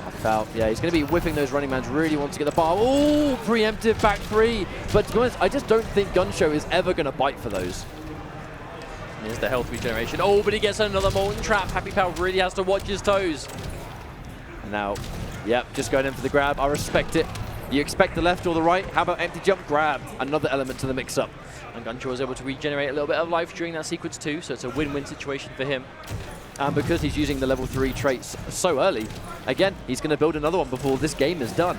Speaker 1: HappyPow, yeah, he's going to be whipping those running mans. Really wants to get the bar. Oh, preemptive back 3. But to be honest, I just don't think GunShow is ever going to bite for those.
Speaker 2: Here's the health regeneration. Oh, but he gets another Molten Trap. HappyPow really has to watch his toes.
Speaker 1: Now, yep, just going in for the grab. I respect it. You expect the left or the right. How about empty jump grab? Another element to the mix-up.
Speaker 2: And GunShow was able to regenerate a little bit of life during that sequence too, so it's a win-win situation for him.
Speaker 1: And because he's using the level 3 traits so early, again, he's going to build another one before this game is done.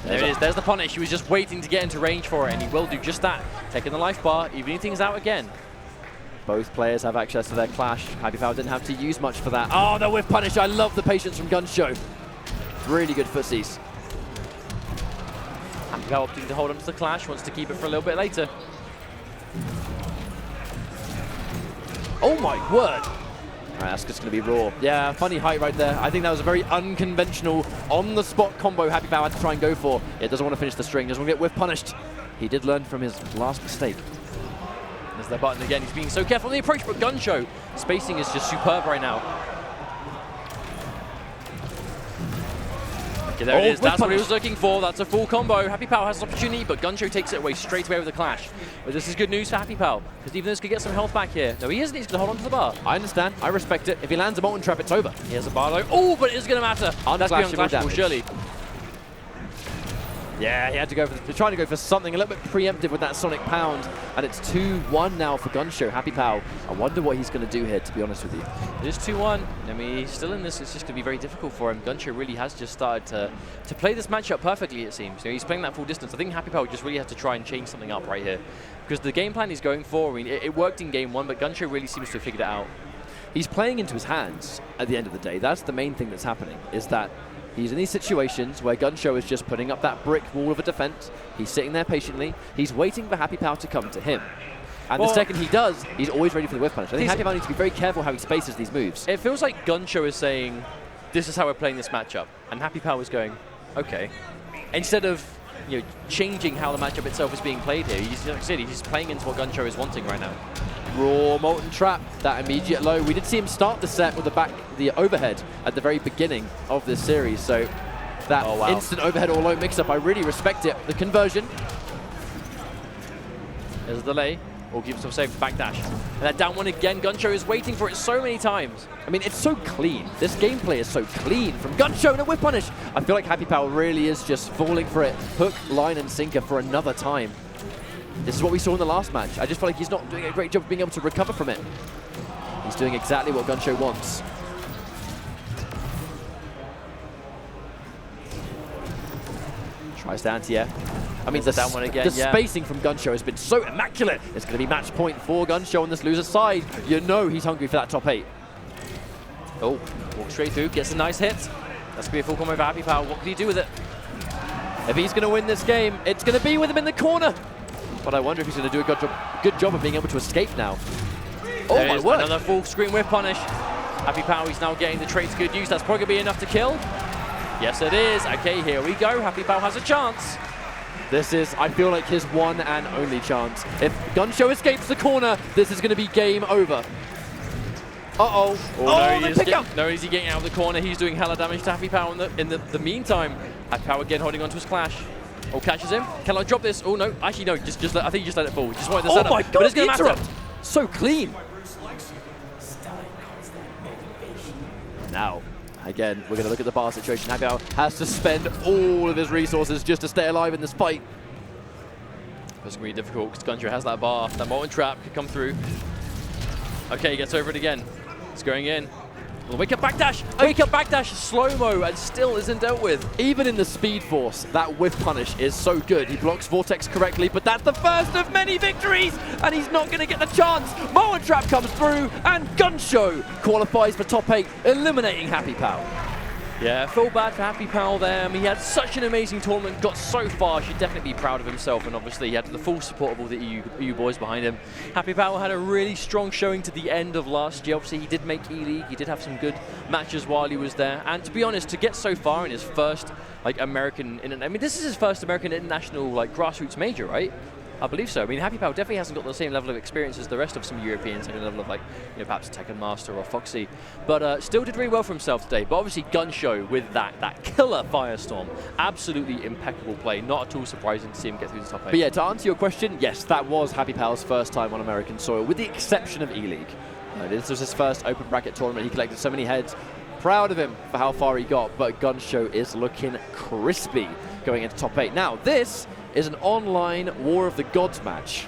Speaker 2: There it is. There's the punish. He was just waiting to get into range for it, and he will do just that. Taking the life bar, evening things out again.
Speaker 1: Both players have access to their clash. HappyPow didn't have to use much for that. Oh, the whiff punish. I love the patience from GunShow. Really good footsies.
Speaker 2: HappyPow opting to hold on to the clash, wants to keep it for a little bit later.
Speaker 1: Oh my word. All right, that's just going to be raw. Yeah, funny height right there. I think that was a very unconventional, on-the-spot combo HappyPow had to try and go for. It doesn't want to finish the string, doesn't want to get whiff punished. He did learn from his last mistake.
Speaker 2: There's that button again. He's being so careful on the approach, but GunShow spacing is just superb right now. Okay, there it is. That's what he was looking for. That's a full combo. HappyPow has an opportunity, but GunShow takes it away straight away with the clash. But this is good news for HappyPow, because even this could get some health back here. No, he isn't. He's going to hold on to the bar.
Speaker 1: I understand. I respect it. If he lands a Molten Trap, it's over.
Speaker 2: He has a bar low. Oh, but it is going to matter. That's beyond clashable, surely.
Speaker 1: Yeah, he had to go for trying to go for something a little bit preemptive with that Sonic Pound, and it's 2-1 now for GunShow. HappyPow, I wonder what he's going to do here, to be honest with you.
Speaker 2: It is 2-1. I mean, he's still in this. It's just going to be very difficult for him. GunShow really has just started to play this matchup perfectly, it seems. You know, he's playing that full distance. I think HappyPow just really has to try and change something up right here, because the game plan he's going for, I mean, it worked in game 1, but GunShow really seems to have figured it out.
Speaker 1: He's playing into his hands at the end of the day. That's the main thing that's happening, is that he's in these situations where GunShow is just putting up that brick wall of a defense. He's sitting there patiently. He's waiting for HappyPow to come to him. And the second he does, he's always ready for the whiff punish. I think HappyPow needs to be very careful how he spaces these moves.
Speaker 2: It feels like GunShow is saying, this is how we're playing this matchup. And HappyPow is going, okay. Instead of changing how the matchup itself is being played here, he's playing into what GunShow is wanting right now.
Speaker 1: Raw Molten Trap, that immediate low. We did see him start the set with the overhead at the very beginning of this series, so that instant overhead or low mix-up, I really respect it. The conversion.
Speaker 2: There's a delay. All keeps himself safe, backdash. And that down one again, GunShow is waiting for it so many times.
Speaker 1: I mean, it's so clean. This gameplay is so clean. From GunShow to whip punish. I feel like HappyPow really is just falling for it. Hook, line, and sinker for another time. This is what we saw in the last match. I just feel like he's not doing a great job of being able to recover from it. He's doing exactly what GunShow wants. Tries the anti-air. I mean, the spacing from GunShow has been so immaculate. It's going to be match point for GunShow on this loser's side. You know he's hungry for that top 8.
Speaker 2: Oh, walks straight through, gets a nice hit. That's going to be a full combo for HappyPow. What can he do with it?
Speaker 1: If he's going to win this game, it's going to be with him in the corner. But I wonder if he's going to do a good job of being able to escape now.
Speaker 2: Oh my word. Another full screen whiff punish. HappyPow, he's now getting the trade to good use. That's probably going to be enough to kill. Yes, it is. Okay, here we go. HappyPow has a chance.
Speaker 1: This is, I feel like, his one and only chance. If GunShow escapes the corner, this is going to be game over. Uh-oh.
Speaker 2: No, is he getting out of the corner? He's doing hella damage to HappyPow in the meantime. HappyPow again holding onto his clash. Oh, catches him. Can I drop this? Oh, no. Actually, no. I think he just let it fall. Just wanted the setup.
Speaker 1: Oh, my God.
Speaker 2: But it's going to matter.
Speaker 1: So clean. Now, again, we're going to look at the bar situation. HappyPow has to spend all of his resources just to stay alive in this fight.
Speaker 2: It's going to be difficult because GunShow has that bar. That Molten Trap could come through. Okay, he gets over it again. It's going in. Wake up backdash! Wake up backdash! Slow-mo and still isn't dealt with.
Speaker 1: Even in the Speed Force, that whiff punish is so good. He blocks Vortex correctly, but that's the first of many victories, and he's not going to get the chance. Molten Trap comes through, and GunShow qualifies for top 8, eliminating HappyPow.
Speaker 2: Yeah, feel bad for HappyPow there. I mean, he had such an amazing tournament, got so far, should definitely be proud of himself, and obviously he had the full support of all the EU boys behind him. HappyPow had a really strong showing to the end of last year. Obviously, he did make E-League, he did have some good matches while he was there, and to be honest, to get so far in his first, this is his first American international, grassroots major, right? I believe so. I mean, HappyPow definitely hasn't got the same level of experience as the rest of some Europeans, like a level of perhaps Tekken Master or Foxy, but still did really well for himself today. But obviously GunShow with that killer Firestorm, absolutely impeccable play. Not at all surprising to see him get through the top 8.
Speaker 1: But yeah, to answer your question, yes, that was HappyPow's first time on American soil, with the exception of E-League. This was his first open bracket tournament. He collected so many heads. Proud of him for how far he got, but GunShow is looking crispy going into top 8. Now, this is an online War of the Gods match.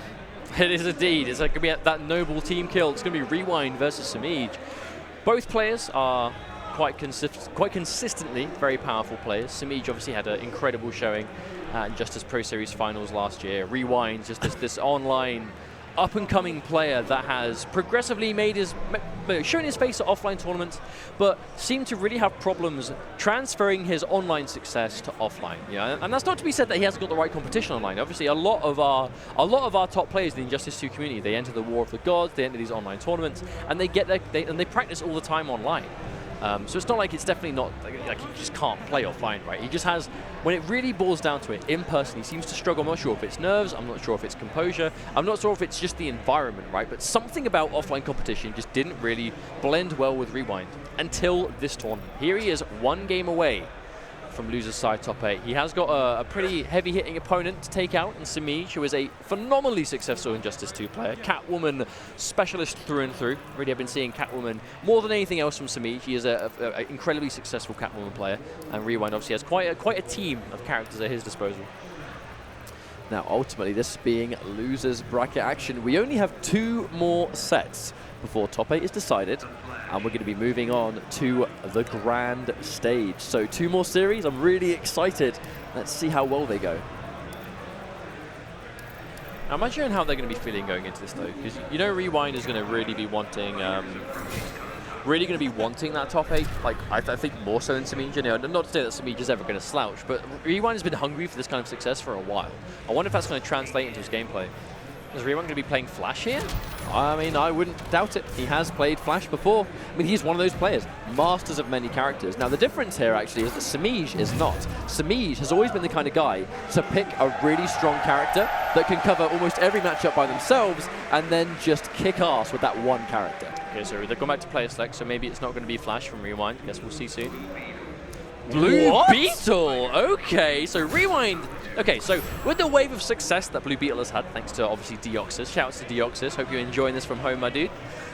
Speaker 2: It is indeed. It's going to be that noble team kill. It's going to be Rewind versus Semiij. Both players are quite consistently very powerful players. Semiij obviously had an incredible showing in Justice Pro Series finals last year. Rewind, just this online up-and-coming player that has progressively shown his face at offline tournaments, but seemed to really have problems transferring his online success to offline. And that's not to be said that he hasn't got the right competition online. Obviously, a lot of our top players in the Injustice 2 community, they enter the War of the Gods, they enter these online tournaments, and they practice all the time online. So it's not like it's definitely not like he just can't play offline, right? He just has, when it really boils down to it, in person, he seems to struggle. I'm not sure if it's nerves, I'm not sure if it's composure, I'm not sure if it's just the environment, right? But something about offline competition just didn't really blend well with Rewind until this tournament. Here he is, one game away from loser's side top 8. He has got a pretty heavy-hitting opponent to take out in Semiij, who is a phenomenally successful Injustice 2 player. Catwoman specialist through and through. Really, I've been seeing Catwoman more than anything else from Semiij. He is an incredibly successful Catwoman player, and Rewind obviously has quite a team of characters at his disposal.
Speaker 1: Now, ultimately, this being losers bracket action, we only have 2 more sets before top 8 is decided, and we're going to be moving on to the grand stage. So 2 more series. I'm really excited. Let's see how well they go.
Speaker 2: I'm imagining how they're going to be feeling going into this, though, because you know Rewind is going to really be wanting that top 8, like I think more so than Semiij. You know, not to say that Semiij is ever going to slouch, but Rewind has been hungry for this kind of success for a while. I wonder if that's going to translate into his gameplay. Is Rewind going to be playing Flash here?
Speaker 1: I mean, I wouldn't doubt it. He has played Flash before. I mean, he's one of those players, masters of many characters. Now, the difference here actually is that Semiij is not. Semiij has always been the kind of guy to pick a really strong character that can cover almost every matchup by themselves and then just kick ass with that one character.
Speaker 2: Okay, so they've gone back to player select, so maybe it's not going to be Flash from Rewind. Guess we'll see soon. Blue Beetle! Okay, so Rewind. Okay, so with the wave of success that Blue Beetle has had, thanks to obviously Deoxys, shouts to Deoxys, hope you're enjoying this from home, my dude.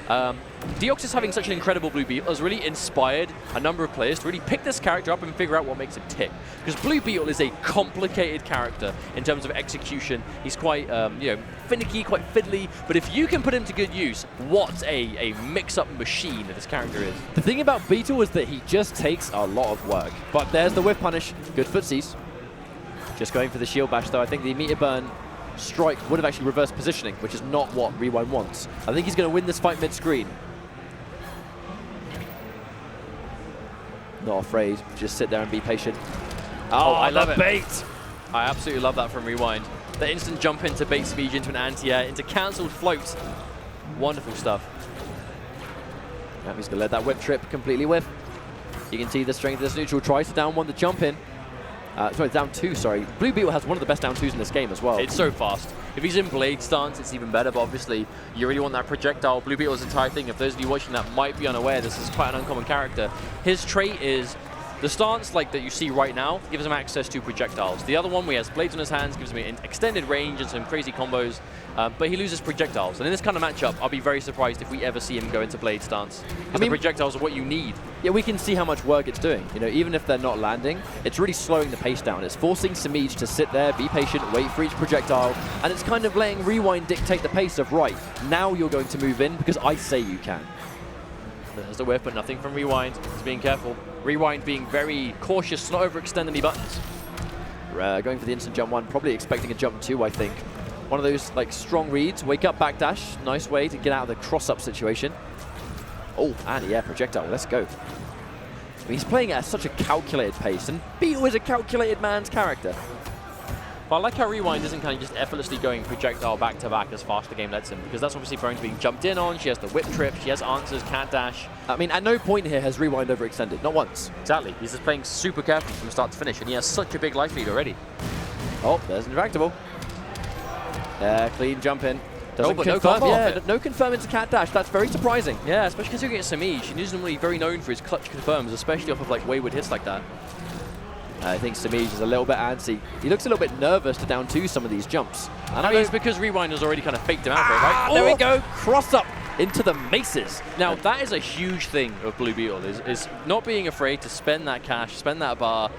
Speaker 2: Deoxys having such an incredible Blue Beetle has really inspired a number of players to really pick this character up and figure out what makes him tick. Because Blue Beetle is a complicated character in terms of execution. He's quite, you know, finicky, quite fiddly, but if you can put him to good use, what a mix-up machine this character is.
Speaker 1: The thing about Beetle is that he just takes a lot of work. But there's the whiff punish, good footsies. Just going for the shield bash, though. I think the immediate burn strike would have actually reversed positioning, which is not what Rewind wants. I think he's going to win this fight mid-screen. Not afraid, just sit there and be patient.
Speaker 2: Oh, I love it. Bait! I absolutely love that from Rewind. The instant jump into bait Semiij into an anti-air, into cancelled float. Wonderful stuff.
Speaker 1: Now he's going to let that whip trip completely whiff. You can see the strength of this neutral. Tries to down 1 the jump in. Sorry, down 2, sorry. Blue Beetle has one of the best down 2s in this game as well.
Speaker 2: It's so fast. If he's in blade stance, it's even better, but obviously you really want that projectile. Blue Beetle's entire thing, if those of you watching that might be unaware, this is quite an uncommon character. His trait is the stance like that you see right now gives him access to projectiles. The other one, where he has blades on his hands, gives him an extended range and some crazy combos, but he loses projectiles. And in this kind of matchup, I'll be very surprised if we ever see him go into blade stance. Because the projectiles are what you need.
Speaker 1: Yeah, we can see how much work it's doing. You know, even if they're not landing, it's really slowing the pace down. It's forcing Semiij to sit there, be patient, wait for each projectile, and it's kind of letting Rewind dictate the pace of, right, now you're going to move in because I say you can.
Speaker 2: There's the whiff, but nothing from Rewind. He's being careful. Rewind being very cautious, not overextend any buttons.
Speaker 1: Going for the instant jump 1, probably expecting a jump 2, I think. One of those like strong reads, wake up backdash, nice way to get out of the cross-up situation. Oh, and yeah, projectile, let's go. I mean, he's playing at such a calculated pace, and Beetle is a calculated man's character.
Speaker 2: But I like how Rewind isn't kind of just effortlessly going projectile back-to-back as fast as the game lets him, because that's obviously Bones being jumped in on, she has the whip trip, she has answers, cat dash.
Speaker 1: I mean, at no point here has Rewind overextended, not once.
Speaker 2: Exactly, he's just playing super carefully from start to finish, and he has such a big life lead already.
Speaker 1: Oh, there's an interactable. Yeah, clean jump in.
Speaker 2: Doesn't confirm,
Speaker 1: no confirm into cat dash. That's very surprising.
Speaker 2: Yeah, especially considering it's Semiij. He's normally very known for his clutch confirms, especially off of like wayward hits like that.
Speaker 1: I think Semiij is a little bit antsy. He looks a little bit nervous to down 2 some of these jumps.
Speaker 2: And I mean, it's because Rewind has already kind of faked him out for it, right?
Speaker 1: There we go. Cross up into the maces.
Speaker 2: Now, that is a huge thing of Blue Beetle, is not being afraid to spend that cash, spend that bar,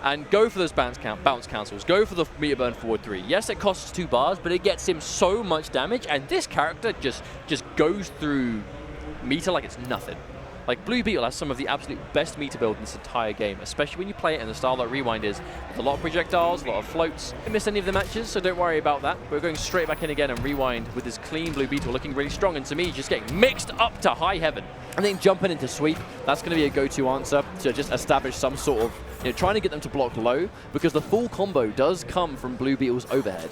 Speaker 2: and go for those bounce cancels. Go for the meter burn forward 3. Yes, it costs 2 bars, but it gets him so much damage, and this character just goes through meter like it's nothing. Like, Blue Beetle has some of the absolute best meter build in this entire game, especially when you play it in the style that Rewind is, with a lot of projectiles, a lot of floats. Didn't miss any of the matches, so don't worry about that. We're going straight back in again, and Rewind with his clean Blue Beetle looking really strong, and Semiij just getting mixed up to high heaven.
Speaker 1: I think jumping into sweep, that's going to be a go-to answer to just establish some sort of, you know, trying to get them to block low, because the full combo does come from Blue Beetle's overhead.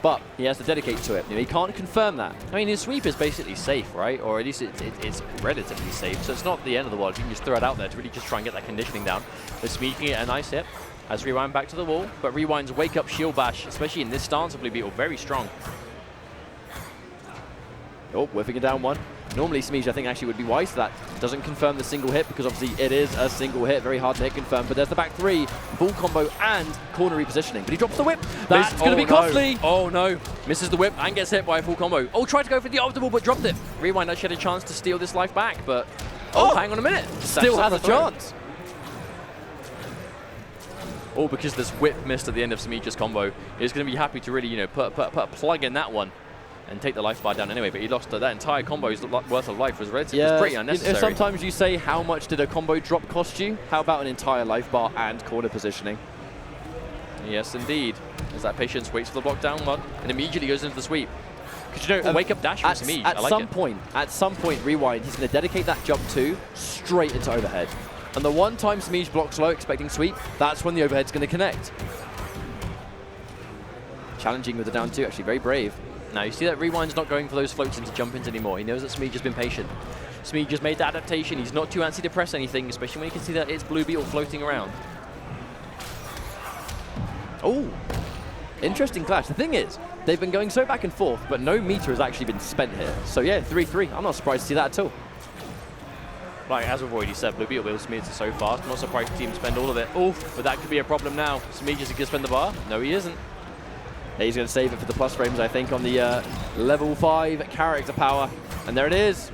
Speaker 1: But he has to dedicate to it. You know, he can't confirm that.
Speaker 2: I mean, his sweep is basically safe, right? Or at least it's relatively safe, so it's not the end of the world. You can just throw it out there to really just try and get that conditioning down. But Semiij can get a nice hit as Rewind back to the wall, but Rewind's wake-up shield bash, especially in this stance of Blue Beetle, very strong.
Speaker 1: Oh, whiffing it down 1. Normally, Semiij, I think, actually would be wise to that. Doesn't confirm the single hit because obviously it is a single hit. Very hard to hit confirm. But there's the back three, full combo and corner repositioning. But he drops the whip. That's going to be costly.
Speaker 2: Oh no. Misses the whip and gets hit by a full combo. Oh, tried to go for the optimal but dropped it. Rewind actually had a chance to steal this life back, but hang on a minute.
Speaker 1: Still has a chance.
Speaker 2: All because this whip missed at the end of Semiij's combo. He's going to be happy to really, you know, put a plug in that one and take the life bar down anyway, but he lost that entire combo's worth of life was relatively pretty unnecessary.
Speaker 1: Sometimes you say, how much did a combo drop cost you? How about an entire life bar and corner positioning?
Speaker 2: Yes, indeed. As that patience waits for the block down one and immediately goes into the sweep. Because you know, wake up dash from Semiij.
Speaker 1: At some point, Rewind, he's going to dedicate that jump 2 straight into overhead. And the one time Semiij blocks low, expecting sweep, that's when the overhead's going to connect. Challenging with the down 2, actually very brave.
Speaker 2: Now you see that Rewind's not going for those floats into jump-ins anymore. He knows that Semiij has been patient. Semiij just made the adaptation. He's not too antsy to press anything, especially when you can see that it's Blue Beetle floating around.
Speaker 1: Oh, interesting clash. The thing is, they've been going so back and forth, but no meter has actually been spent here. So yeah, 3-3. I'm not surprised to see that at all.
Speaker 2: Like, as we've already said, Blue Beetle builds meter so fast. I'm not surprised the team spend all of it. Oof, but that could be a problem now. Semiij is going to spend the bar? No, he isn't.
Speaker 1: He's going to save it for the plus frames, I think, on the level 5 character power. And there it is.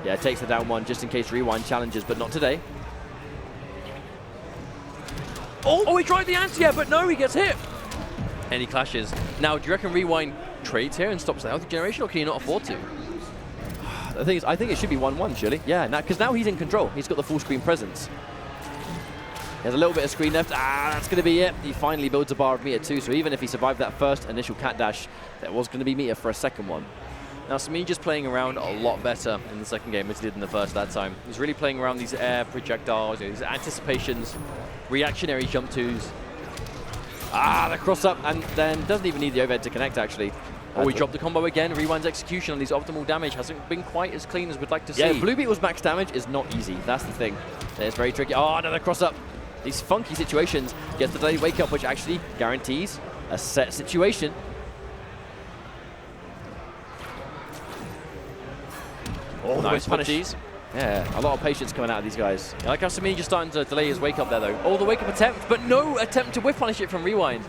Speaker 1: Yeah, takes the down 1 just in case Rewind challenges, but not today.
Speaker 2: Oh, he tried the anti-air, but no, he gets hit. And he clashes. Now, do you reckon Rewind trades here and stops the healthy generation, or can he not afford to?
Speaker 1: The thing is, I think it should be 1-1, surely. Yeah, because now he's in control. He's got the full screen presence. He has a little bit of screen left. That's going to be it. He finally builds a bar of meter 2, so even if he survived that first initial cat dash, there was going to be meter for a second one.
Speaker 2: Now, Semiij is playing around a lot better in the second game as he did in the first that time. He's really playing around these air projectiles, these anticipations, reactionary jump 2s.
Speaker 1: The cross up, and then doesn't even need the overhead to connect, actually.
Speaker 2: Oh, he dropped the combo again. Rewind's execution on these optimal damage hasn't been quite as clean as we'd like to see.
Speaker 1: Yeah, Blue Beetle's max damage is not easy. That's the thing. It's very tricky. Oh, another cross up. These funky situations get the delayed wake up, which actually guarantees a set situation.
Speaker 2: Oh, nice punish.
Speaker 1: Yeah, a lot of patience coming out of these guys.
Speaker 2: I like how Semiij just starting to delay his wake up there, though. Oh, the wake up attempt, but no attempt to whiff punish it from Rewind.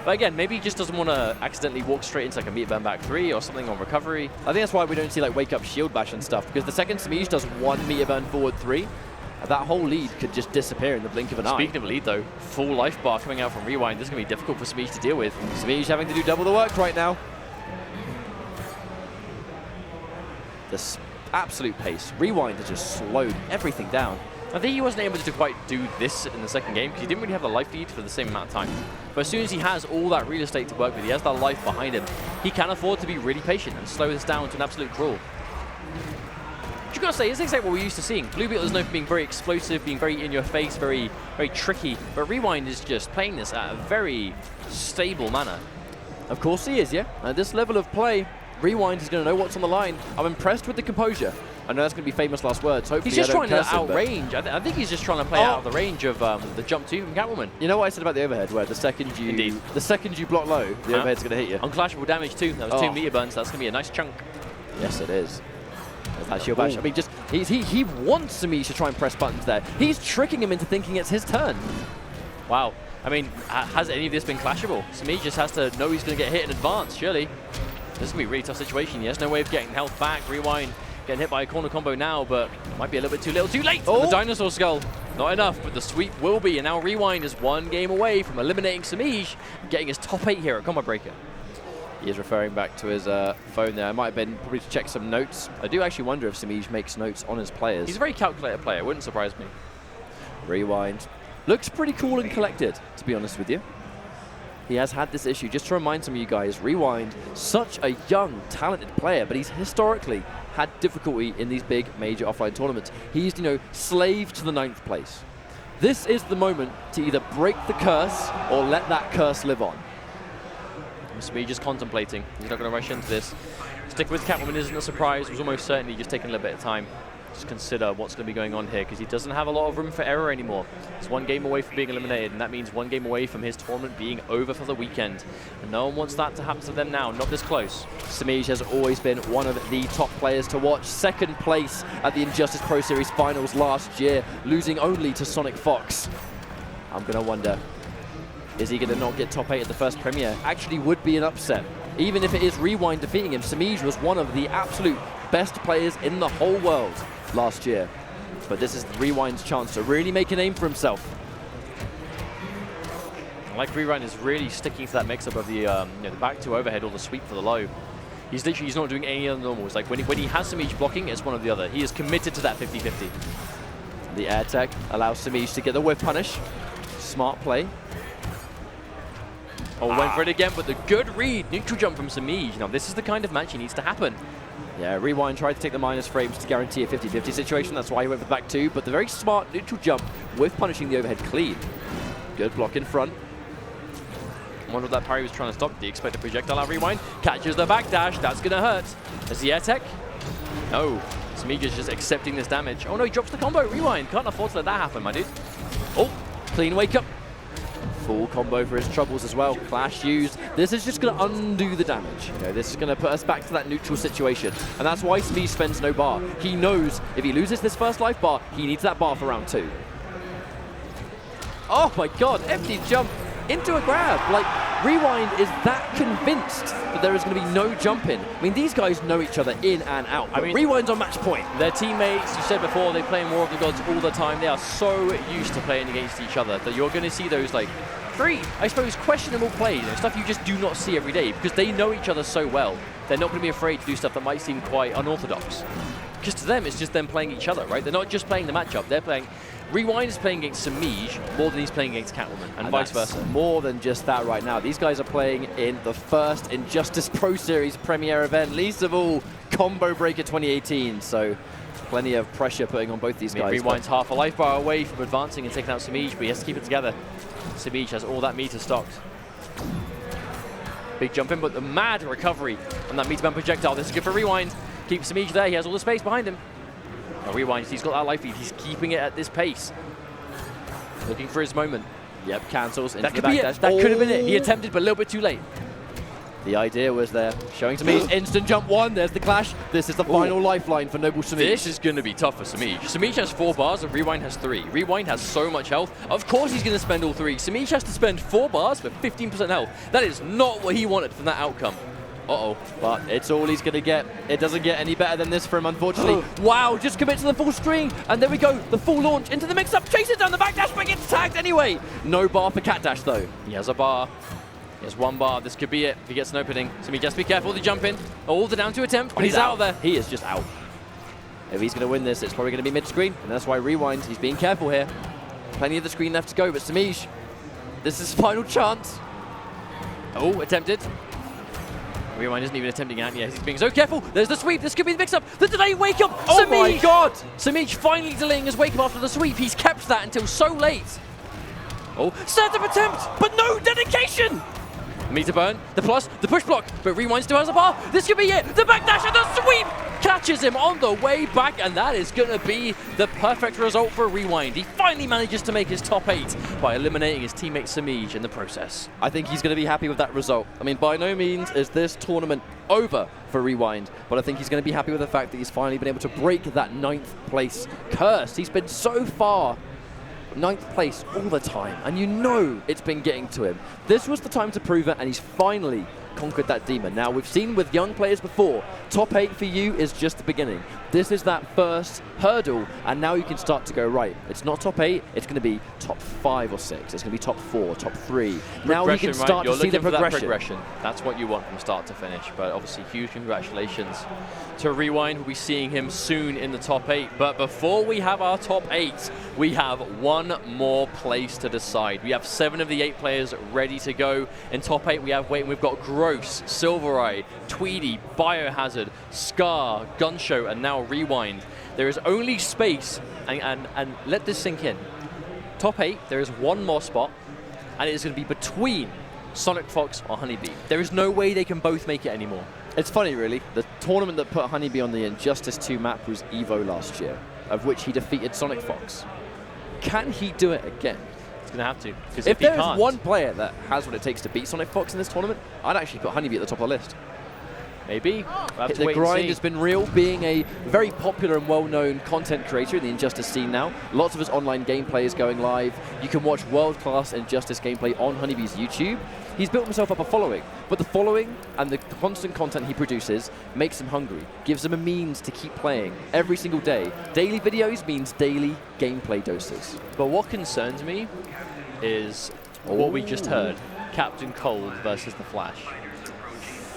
Speaker 2: But again, maybe he just doesn't want to accidentally walk straight into like a meter burn back 3 or something on recovery.
Speaker 1: I think that's why we don't see like wake up shield bash and stuff, because the second Semiij does 1 meter burn forward 3, that whole lead could just disappear in the blink of an eye.
Speaker 2: Speaking of a lead, though, full life bar coming out from Rewind. This is going to be difficult for Semiij to deal with.
Speaker 1: Semiij having to do double the work right now. This absolute pace. Rewind has just slowed everything down.
Speaker 2: I think he wasn't able to quite do this in the second game because he didn't really have the life lead for the same amount of time. But as soon as he has all that real estate to work with, he has that life behind him, he can afford to be really patient and slow this down to an absolute crawl. But you got to say, it's exactly what we're used to seeing. Blue Beetle is known for being very explosive, being very in your face, very, very tricky. But Rewind is just playing this at a very stable manner.
Speaker 1: Of course he is, yeah. At this level of play, Rewind is going to know what's on the line. I'm impressed with the composure. I know that's going to be famous last words. Hopefully
Speaker 2: he's just trying to outrange. I think he's just trying to play out of the range of the jump 2 from Catwoman.
Speaker 1: You know what I said about the overhead, where the second you block low, the overhead's going to hit you.
Speaker 2: Unclashable damage too. That was 2 meter burns. That's going to be a nice chunk.
Speaker 1: Yes, it is. That shield bash. I mean, just he wants Semiij to try and press buttons there. He's tricking him into thinking it's his turn.
Speaker 2: Wow. I mean, has any of this been clashable? Semiij just has to know he's going to get hit in advance, surely. This is going to be a really tough situation. He has no way of getting health back. Rewind getting hit by a corner combo now, but might be a little bit too little, too late. Oh. The dinosaur skull, not enough, but the sweep will be. And now Rewind is 1 game away from eliminating Semiij, getting his top 8 here at Combo Breaker.
Speaker 1: He is referring back to his phone there. I might have been probably to check some notes. I do actually wonder if Semiij makes notes on his players.
Speaker 2: He's a very calculated player. Wouldn't surprise me.
Speaker 1: Rewind. Looks pretty cool and collected, to be honest with you. He has had this issue. Just to remind some of you guys, Rewind, such a young, talented player, but he's historically had difficulty in these big, major offline tournaments. He's, slave to the 9th place. This is the moment to either break the curse or let that curse live on.
Speaker 2: Semiij just contemplating. He's not going to rush into this. Stick with Catwoman isn't a surprise. It was almost certainly just taking a little bit of time. just consider what's going to be going on here, because he doesn't have a lot of room for error anymore. He's 1 game away from being eliminated, and that means 1 game away from his tournament being over for the weekend. And no one wants that to happen to them now, not this close.
Speaker 1: Semiij has always been one of the top players to watch. 2nd place at the Injustice Pro Series finals last year, losing only to SonicFox. I'm going to wonder, is he going to not get top 8 at the first premiere? Actually would be an upset. Even if it is Rewind defeating him, Semiij was one of the absolute best players in the whole world last year. But this is Rewind's chance to really make a name for himself.
Speaker 2: Like Rewind is really sticking to that mix-up of the back 2 overhead or the sweep for the low. He's not doing any other normals. Like when he has Semiij blocking, it's one or the other. He is committed to that 50-50.
Speaker 1: The air tech allows Semiij to get the whiff punish. Smart play.
Speaker 2: Oh, went for it again, but the good read. Neutral jump from Semiij. Now, this is the kind of match he needs to happen.
Speaker 1: Yeah, Rewind tried to take the minus frames to guarantee a 50-50 situation. That's why he went for the back 2, but the very smart neutral jump with punishing the overhead clean. Good block in front.
Speaker 2: I wonder what that parry was trying to stop. The expected projectile out. Rewind catches the backdash. That's going to hurt. There's the air tech. No. Semiij is just accepting this damage. Oh no, he drops the combo. Rewind. Can't afford to let that happen, my dude.
Speaker 1: Oh, clean wake up. Full combo for his troubles as well. Clash used. This is just going to undo the damage. You know, this is going to put us back to that neutral situation. And that's why Semiij spends no bar. He knows if he loses this first life bar, he needs that bar for round 2. Oh my god, empty jump into a grab. Like, Rewind is that convinced that there is going to be no jumping. I mean, these guys know each other in and out. I mean, Rewind's on match point.
Speaker 2: Their teammates, you said before, they play in War of the Gods all the time. They are so used to playing against each other that you're going to see those, like, I suppose, questionable plays, stuff you just do not see every day, because they know each other so well. They're not going to be afraid to do stuff that might seem quite unorthodox. Because to them, it's just them playing each other, right? They're not just playing the matchup. They're playing... Rewind is playing against Semiij more than he's playing against Catwoman, and vice versa.
Speaker 1: More than just that right now. These guys are playing in the first Injustice Pro Series premiere event, least of all, Combo Breaker 2018. So plenty of pressure putting on both these guys.
Speaker 2: Rewind's half a life bar away from advancing and taking out Semiij, but he has to keep it together. Semiij has all that meter stocked. Big jump in, but the mad recovery on that meter band projectile. This is good for Rewind. Keep Semiij there. He has all the space behind him. Now Rewind, he's got that life lead. He's keeping it at this pace. Looking for his moment.
Speaker 1: Yep, cancels into
Speaker 2: that
Speaker 1: the
Speaker 2: could be
Speaker 1: backdash.
Speaker 2: it. That could have been it. He attempted, but a little bit too late.
Speaker 1: The idea was there. Showing Semiij instant jump 1. There's the clash. This is the final lifeline for Noble Semiij.
Speaker 2: This is going to be tough for Semiij. Semiij has 4 bars and Rewind has 3. Rewind has so much health. Of course he's going to spend all 3. Semiij has to spend 4 bars for 15% health. That is not what he wanted from that outcome. Uh-oh.
Speaker 1: But it's all he's going to get. It doesn't get any better than this for him, unfortunately. Wow, just commit to the full string. And there we go. The full launch into the mix-up. Chases down the backdash, but gets tagged anyway. No bar for Cat Dash, though.
Speaker 2: He has a bar. He has 1 bar. This could be it if he gets an opening. Semiij, just be careful with the jump in. All the down to attempt, but he's out of there.
Speaker 1: He is just out. If he's going to win this, it's probably going to be mid-screen. And that's why Rewind, he's being careful here. Plenty of the screen left to go, but Semiij, this is his final chance.
Speaker 2: Oh, attempted. Rewind isn't even attempting it yet. He's being so careful. There's the sweep. This could be the mix-up. The delay wake up.
Speaker 1: Oh
Speaker 2: Semiij.
Speaker 1: my god!
Speaker 2: Semiij finally delaying his wake up after the sweep. He's kept that until so late. Oh, setup attempt, but no dedication. Meter burn, the plus, the push block, but Rewind still has a bar. This could be it. The backdash and the sweep catches him on the way back, and that is going to be the perfect result for Rewind. He finally manages to make his top 8 by eliminating his teammate Semiij in the process.
Speaker 1: I think he's going to be happy with that result. I mean, by no means is this tournament over for Rewind, but I think he's going to be happy with the fact that he's finally been able to break that 9th place curse. He's been so far 9th place all the time, and you know it's been getting to him. This was the time to prove it, and he's finally conquered that demon. Now, we've seen with young players before, top 8 for you is just the beginning. This is that first hurdle, and now you can start to go, right, it's not top 8, it's going to be top 5 or 6, it's going to be top 4, top 3. Now you can start to see the progression.
Speaker 2: That's what you want from start to finish, but obviously huge congratulations to Rewind. We'll be seeing him soon in the top 8, but before we have our top 8, we have one more place to decide. We have 7 of the 8 players ready to go. In top 8, we've got Gross, Sylverrye, Tweedy, BioHazard, Scar, GunShow, and now Rewind. There is only space, and let this sink in. Top 8, there is one more spot, and it is going to be between SonicFox or HoneyBee. There is no way they can both make it anymore.
Speaker 1: It's funny, really. The tournament that put HoneyBee on the Injustice 2 map was EVO last year, of which he defeated SonicFox. Can he do it again?
Speaker 2: He's going to have to.
Speaker 1: If there is one player that has what it takes to beat SonicFox in this tournament, I'd actually put HoneyBee at the top of the list.
Speaker 2: Maybe. We'll
Speaker 1: the grind has been real, being a very popular and well-known content creator in the Injustice scene now. Lots of his online gameplay is going live. You can watch world-class Injustice gameplay on HoneyBee's YouTube. He's built himself up a following, but the following and the constant content he produces makes him hungry, gives him a means to keep playing every single day. Daily videos means daily gameplay doses.
Speaker 2: But what concerns me is what we just heard, Captain Cold versus the Flash.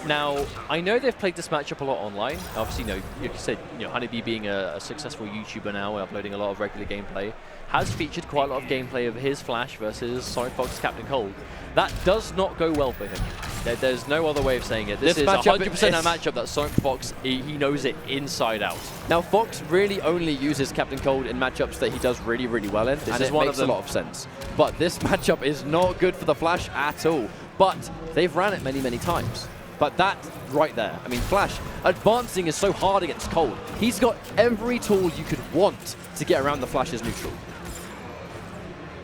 Speaker 2: Now, I know they've played this matchup a lot online. Obviously, like you said, HoneyBee being a successful YouTuber now, uploading a lot of regular gameplay, has featured quite a lot of gameplay of his Flash versus SonicFox's Captain Cold. That does not go well for him. There's no other way of saying it. This is 100% a matchup that SonicFox, he knows it inside out.
Speaker 1: Now, Fox really only uses Captain Cold in matchups that he does really, really well in, and it makes a lot of sense. But this matchup is not good for the Flash at all. But they've ran it many, many times. But that right there, I mean, Flash, advancing is so hard against Cold. He's got every tool you could want to get around the Flash's neutral.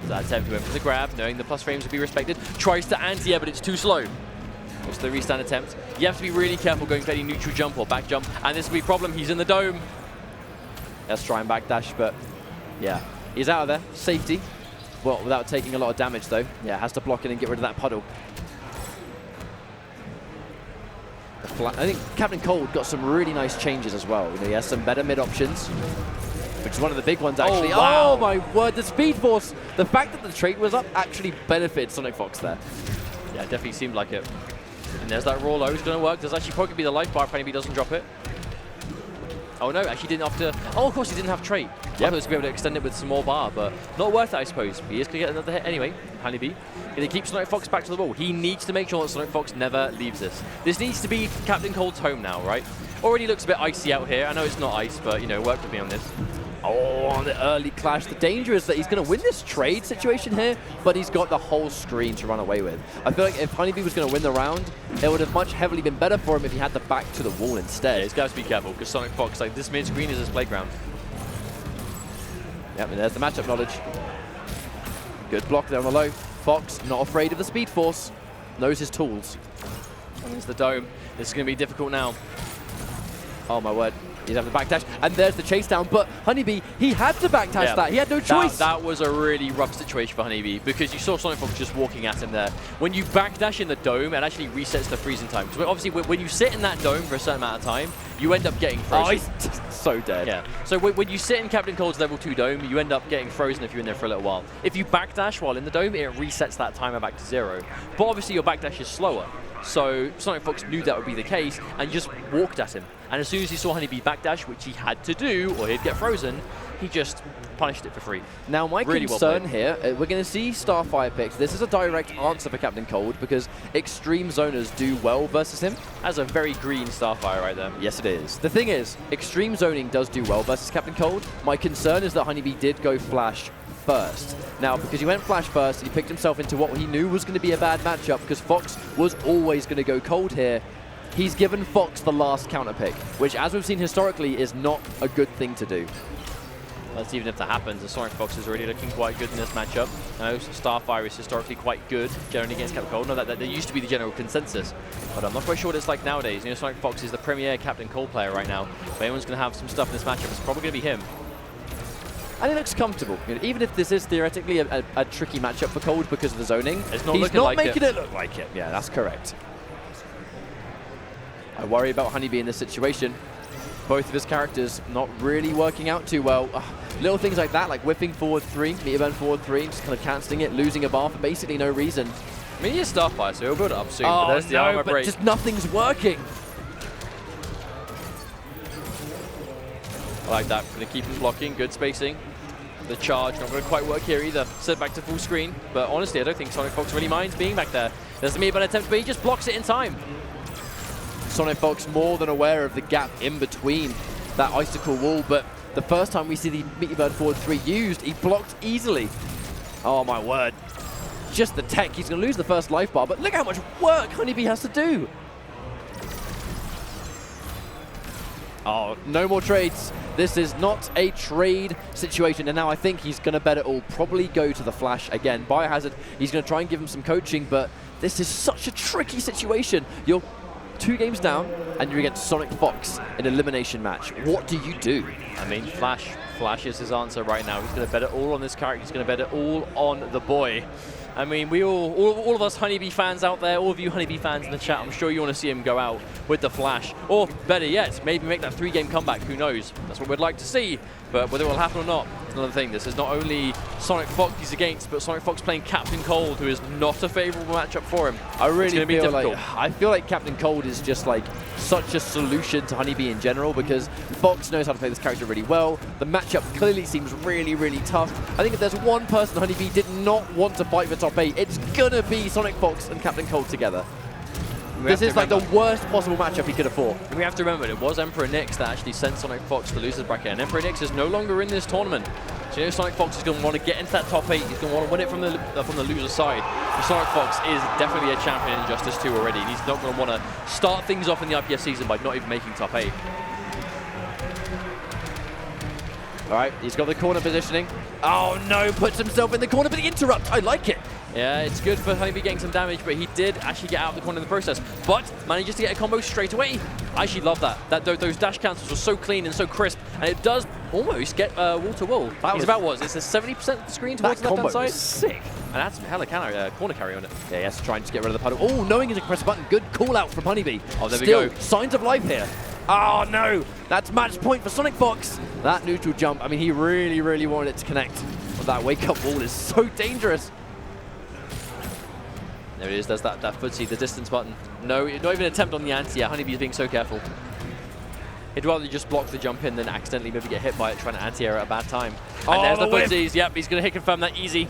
Speaker 2: That attempt went for the grab, knowing the plus frames would be respected. Tries to anti-air, but it's too slow. It's the restand attempt. You have to be really careful going for any neutral jump or back jump, and this will be a problem. He's in the dome.
Speaker 1: Let's try and backdash, but yeah, he's out of there. Safety. Well, without taking a lot of damage, though. Yeah, has to block it and get rid of that puddle. I think Captain Cold got some really nice changes as well. He has some better mid options, which is one of the big ones, actually.
Speaker 2: Oh, wow.
Speaker 1: Oh my word, the Speed Force. The fact that the trait was up actually benefited SonicFox there.
Speaker 2: Yeah, it definitely seemed like it. And there's that raw low. It's going to work. There's actually probably be the life bar if HoneyBee doesn't drop it. Oh no, actually didn't have to. Oh, of course he didn't have trait. Yep. I thought he was going to be able to extend it with some more bar, but not worth it, I suppose. He is going to get another hit anyway. HoneyBee. Going to keep SonicFox back to the wall. He needs to make sure that SonicFox never leaves this. This needs to be Captain Cold's home now, right? Already looks a bit icy out here. I know it's not ice, but work with me on this.
Speaker 1: Oh, on the early clash. The danger is that he's going to win this trade situation here, but he's got the whole screen to run away with. I feel like if HoneyBee was going to win the round, it would have much heavily been better for him if he had the back to the wall instead.
Speaker 2: Yeah, he's got to be careful, because SonicFox, like, this mid-screen is his playground.
Speaker 1: Yep, and there's the matchup knowledge. Good block there on the low. Fox, not afraid of the Speed Force. Knows his tools.
Speaker 2: And there's the dome. This is going to be difficult now.
Speaker 1: Oh, my word. He's having the backdash, and there's the chase down, but HoneyBee, he had to backdash that. He had no choice.
Speaker 2: That was a really rough situation for HoneyBee, because you saw SonicFox just walking at him there. When you backdash in the dome, it actually resets the freezing time. Because obviously, when you sit in that dome for a certain amount of time, you end up getting frozen.
Speaker 1: Oh, he's so dead.
Speaker 2: Yeah. So when you sit in Captain Cold's level 2 dome, you end up getting frozen if you're in there for a little while. If you backdash while in the dome, it resets that timer back to 0. But obviously, your backdash is slower. So SonicFox knew that would be the case and just walked at him. And as soon as he saw HoneyBee backdash, which he had to do, or he'd get frozen, he just punished it for free.
Speaker 1: Now, my concern here, we're going to see Starfire picks. This is a direct answer for Captain Cold because extreme zoners do well versus him.
Speaker 2: That's a very green Starfire right there.
Speaker 1: Yes, it is. The thing is, extreme zoning does do well versus Captain Cold. My concern is that HoneyBee did go Flash first. Now, because he went Flash first, he picked himself into what he knew was going to be a bad matchup because Fox was always going to go Cold here. He's given Fox the last counter pick, which, as we've seen historically, is not a good thing to do.
Speaker 2: That's even if that happens, the SonicFox is already looking quite good in this matchup. Starfire is historically quite good, generally against Captain Cold. No, that used to be the general consensus, but I'm not quite sure what it's like nowadays. SonicFox is the premier Captain Cold player right now. If anyone's going to have some stuff in this matchup, it's probably going to be him.
Speaker 1: And he looks comfortable. Even if this is theoretically a tricky matchup for Cold because of the zoning,
Speaker 2: he's not
Speaker 1: making it look like it. Yeah, that's correct. I worry about HoneyBee in this situation. Both of his characters not really working out too well. Little things like that, like whipping forward 3, meter burn forward 3, just kind of cancelling it, losing a bar for basically no reason.
Speaker 2: I mean, he is Starfire, so he'll build it up soon. But there's the armor break.
Speaker 1: Just nothing's working.
Speaker 2: I like that. Going to keep him blocking. Good spacing. The charge not going to quite work here either. Set back to full screen. But honestly, I don't think SonicFox really minds being back there. There's the meter burn attempt, but he just blocks it in time.
Speaker 1: SonicFox more than aware of the gap in between that icicle wall, but the first time we see the meter burn forward 3 used, he blocked easily. Oh my word. Just the tech. He's going to lose the first life bar, but look how much work HoneyBee has to do. Oh, no more trades. This is not a trade situation. And now I think he's going to bet it all. Probably go to the Flash again. BioHazard, he's going to try and give him some coaching, but this is such a tricky situation. You're 2 games down, and you're against SonicFox in an elimination match. What do you do?
Speaker 2: I mean, Flash is his answer right now. He's going to bet it all on this character. He's going to bet it all on the boy. I mean, we all of us HoneyBee fans out there, all of you HoneyBee fans in the chat, I'm sure you want to see him go out with the Flash. Or better yet, maybe make that 3-game comeback. Who knows? That's what we'd like to see. But whether it will happen or not, it's another thing. This is not only SonicFox he's against, but SonicFox playing Captain Cold, who is not a favorable matchup for him.
Speaker 1: I really feel like Captain Cold is just like such a solution to HoneyBee in general, because Fox knows how to play this character really well. The matchup clearly seems really, really tough. I think if there's one person HoneyBee did not want to fight for top 8, it's gonna be SonicFox and Captain Cold togetger. This is like the worst possible matchup he could have fought.
Speaker 2: We have to remember, it was Emperor Knicks that actually sent SonicFox to the losers bracket, and Emperor Knicks is no longer in this tournament. So you know SonicFox is going to want to get into that top 8. He's going to want to win it from the loser side. But SonicFox is definitely a champion in Injustice 2 already, and he's not going to want to start things off in the IPS season by not even making top 8.
Speaker 1: All right, he's got the corner positioning. Oh no, puts himself in the corner, but the interrupt, I like it.
Speaker 2: Yeah, it's good for HoneyBee getting some damage, but he did actually get out of the corner in the process, but manages to get a combo straight away. I actually love that. Those dash cancels were so clean and so crisp, and it does almost get wall to wall. That was about what? It's a 70% of the screen towards the left-hand side.
Speaker 1: Sick.
Speaker 2: And that's hella corner carry on it.
Speaker 1: Yeah, he has to try and just get rid of the puddle. Oh, knowing he can press a button. Good call out from HoneyBee.
Speaker 2: Oh, there
Speaker 1: Still,
Speaker 2: we go.
Speaker 1: Signs of life here. Oh no, that's match point for SonicFox. That neutral jump, I mean, he really, really wanted it to connect. But that wake-up wall is so dangerous.
Speaker 2: There it is, there's that footsie, the distance button. No, not even an attempt on the anti. Yeah, HoneyBee is being so careful. He'd rather just block the jump in than accidentally maybe get hit by it trying to anti-air at a bad time. And there's the footsies. Yep, he's going to hit confirm that easy.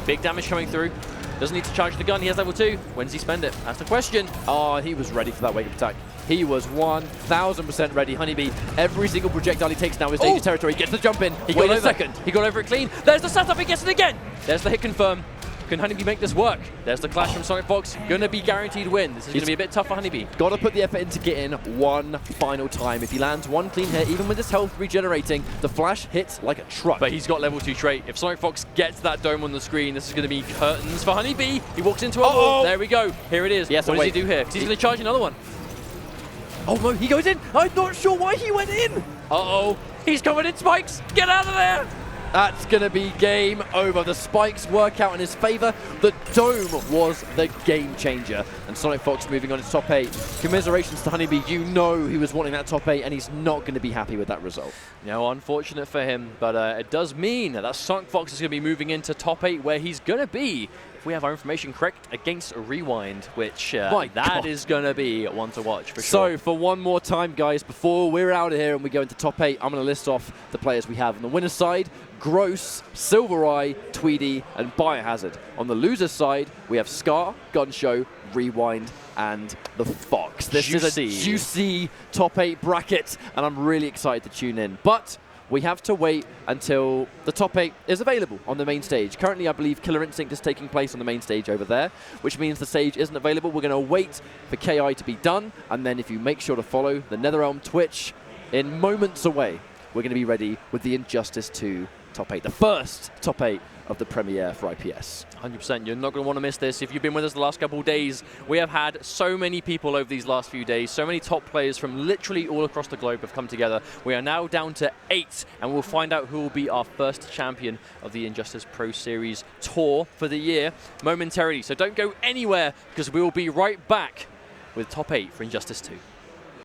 Speaker 2: Big damage coming through. Doesn't need to charge the gun. He has level 2. When does he spend it? That's the question.
Speaker 1: Oh, he was ready for that wake-up attack. He was 1000% ready. HoneyBee, every single projectile he takes now is danger territory. He gets the jump in. Wait a second.
Speaker 2: He got over it clean. There's the setup. He gets it again. There's the hit confirm. Can HoneyBee make this work? There's the clash from SonicFox. Going to be guaranteed win. This is going to be a bit tough for HoneyBee.
Speaker 1: Got to put the effort in to get in one final time. If he lands one clean hit, even with his health regenerating, the flash hits like a truck.
Speaker 2: But he's got level 2 trait. If SonicFox gets that dome on the screen, this is going to be curtains for HoneyBee. He walks into a wall. There we go. Here it is.
Speaker 1: Yes,
Speaker 2: what does he do here? He's going to charge another one.
Speaker 1: Oh no, he goes in. I'm not sure why he went in.
Speaker 2: Uh-oh. He's coming in spikes. Get out of there.
Speaker 1: That's going to be game over. The spikes work out in his favor. The dome was the game changer. And SonicFox moving on to top 8. Commiserations to HoneyBee. You know he was wanting that top 8, and he's not going to be happy with that result.
Speaker 2: No, unfortunate for him, but it does mean that SonicFox is going to be moving into top 8, where he's going to be, if we have our information correct, against Rewind, which that is going to be one to watch for sure.
Speaker 1: So, for one more time, guys, before we're out of here and we go into top 8, I'm going to list off the players we have. On the winner's side, Gross, Sylverrye, Tweedy, and BioHazard. On the loser's side, we have Scar, GunShow, Rewind, and the Fox. This is a juicy top 8 bracket, and I'm really excited to tune in. But we have to wait until the top 8 is available on the main stage. Currently, I believe Killer Instinct is taking place on the main stage over there, which means the stage isn't available. We're going to wait for KI to be done, and then if you make sure to follow the NetherRealm Twitch in moments away, we're going to be ready with the Injustice 2 top 8, the first top 8 of the premiere for IPS.
Speaker 2: 100%. You're not going to want to miss this. If you've been with us the last couple of days, we have had so many people over these last few days, so many top players from literally all across the globe have come together. We are now down to 8, and we'll find out who will be our first champion of the Injustice Pro Series tour for the year momentarily. So don't go anywhere, because we will be right back with top 8 for Injustice 2.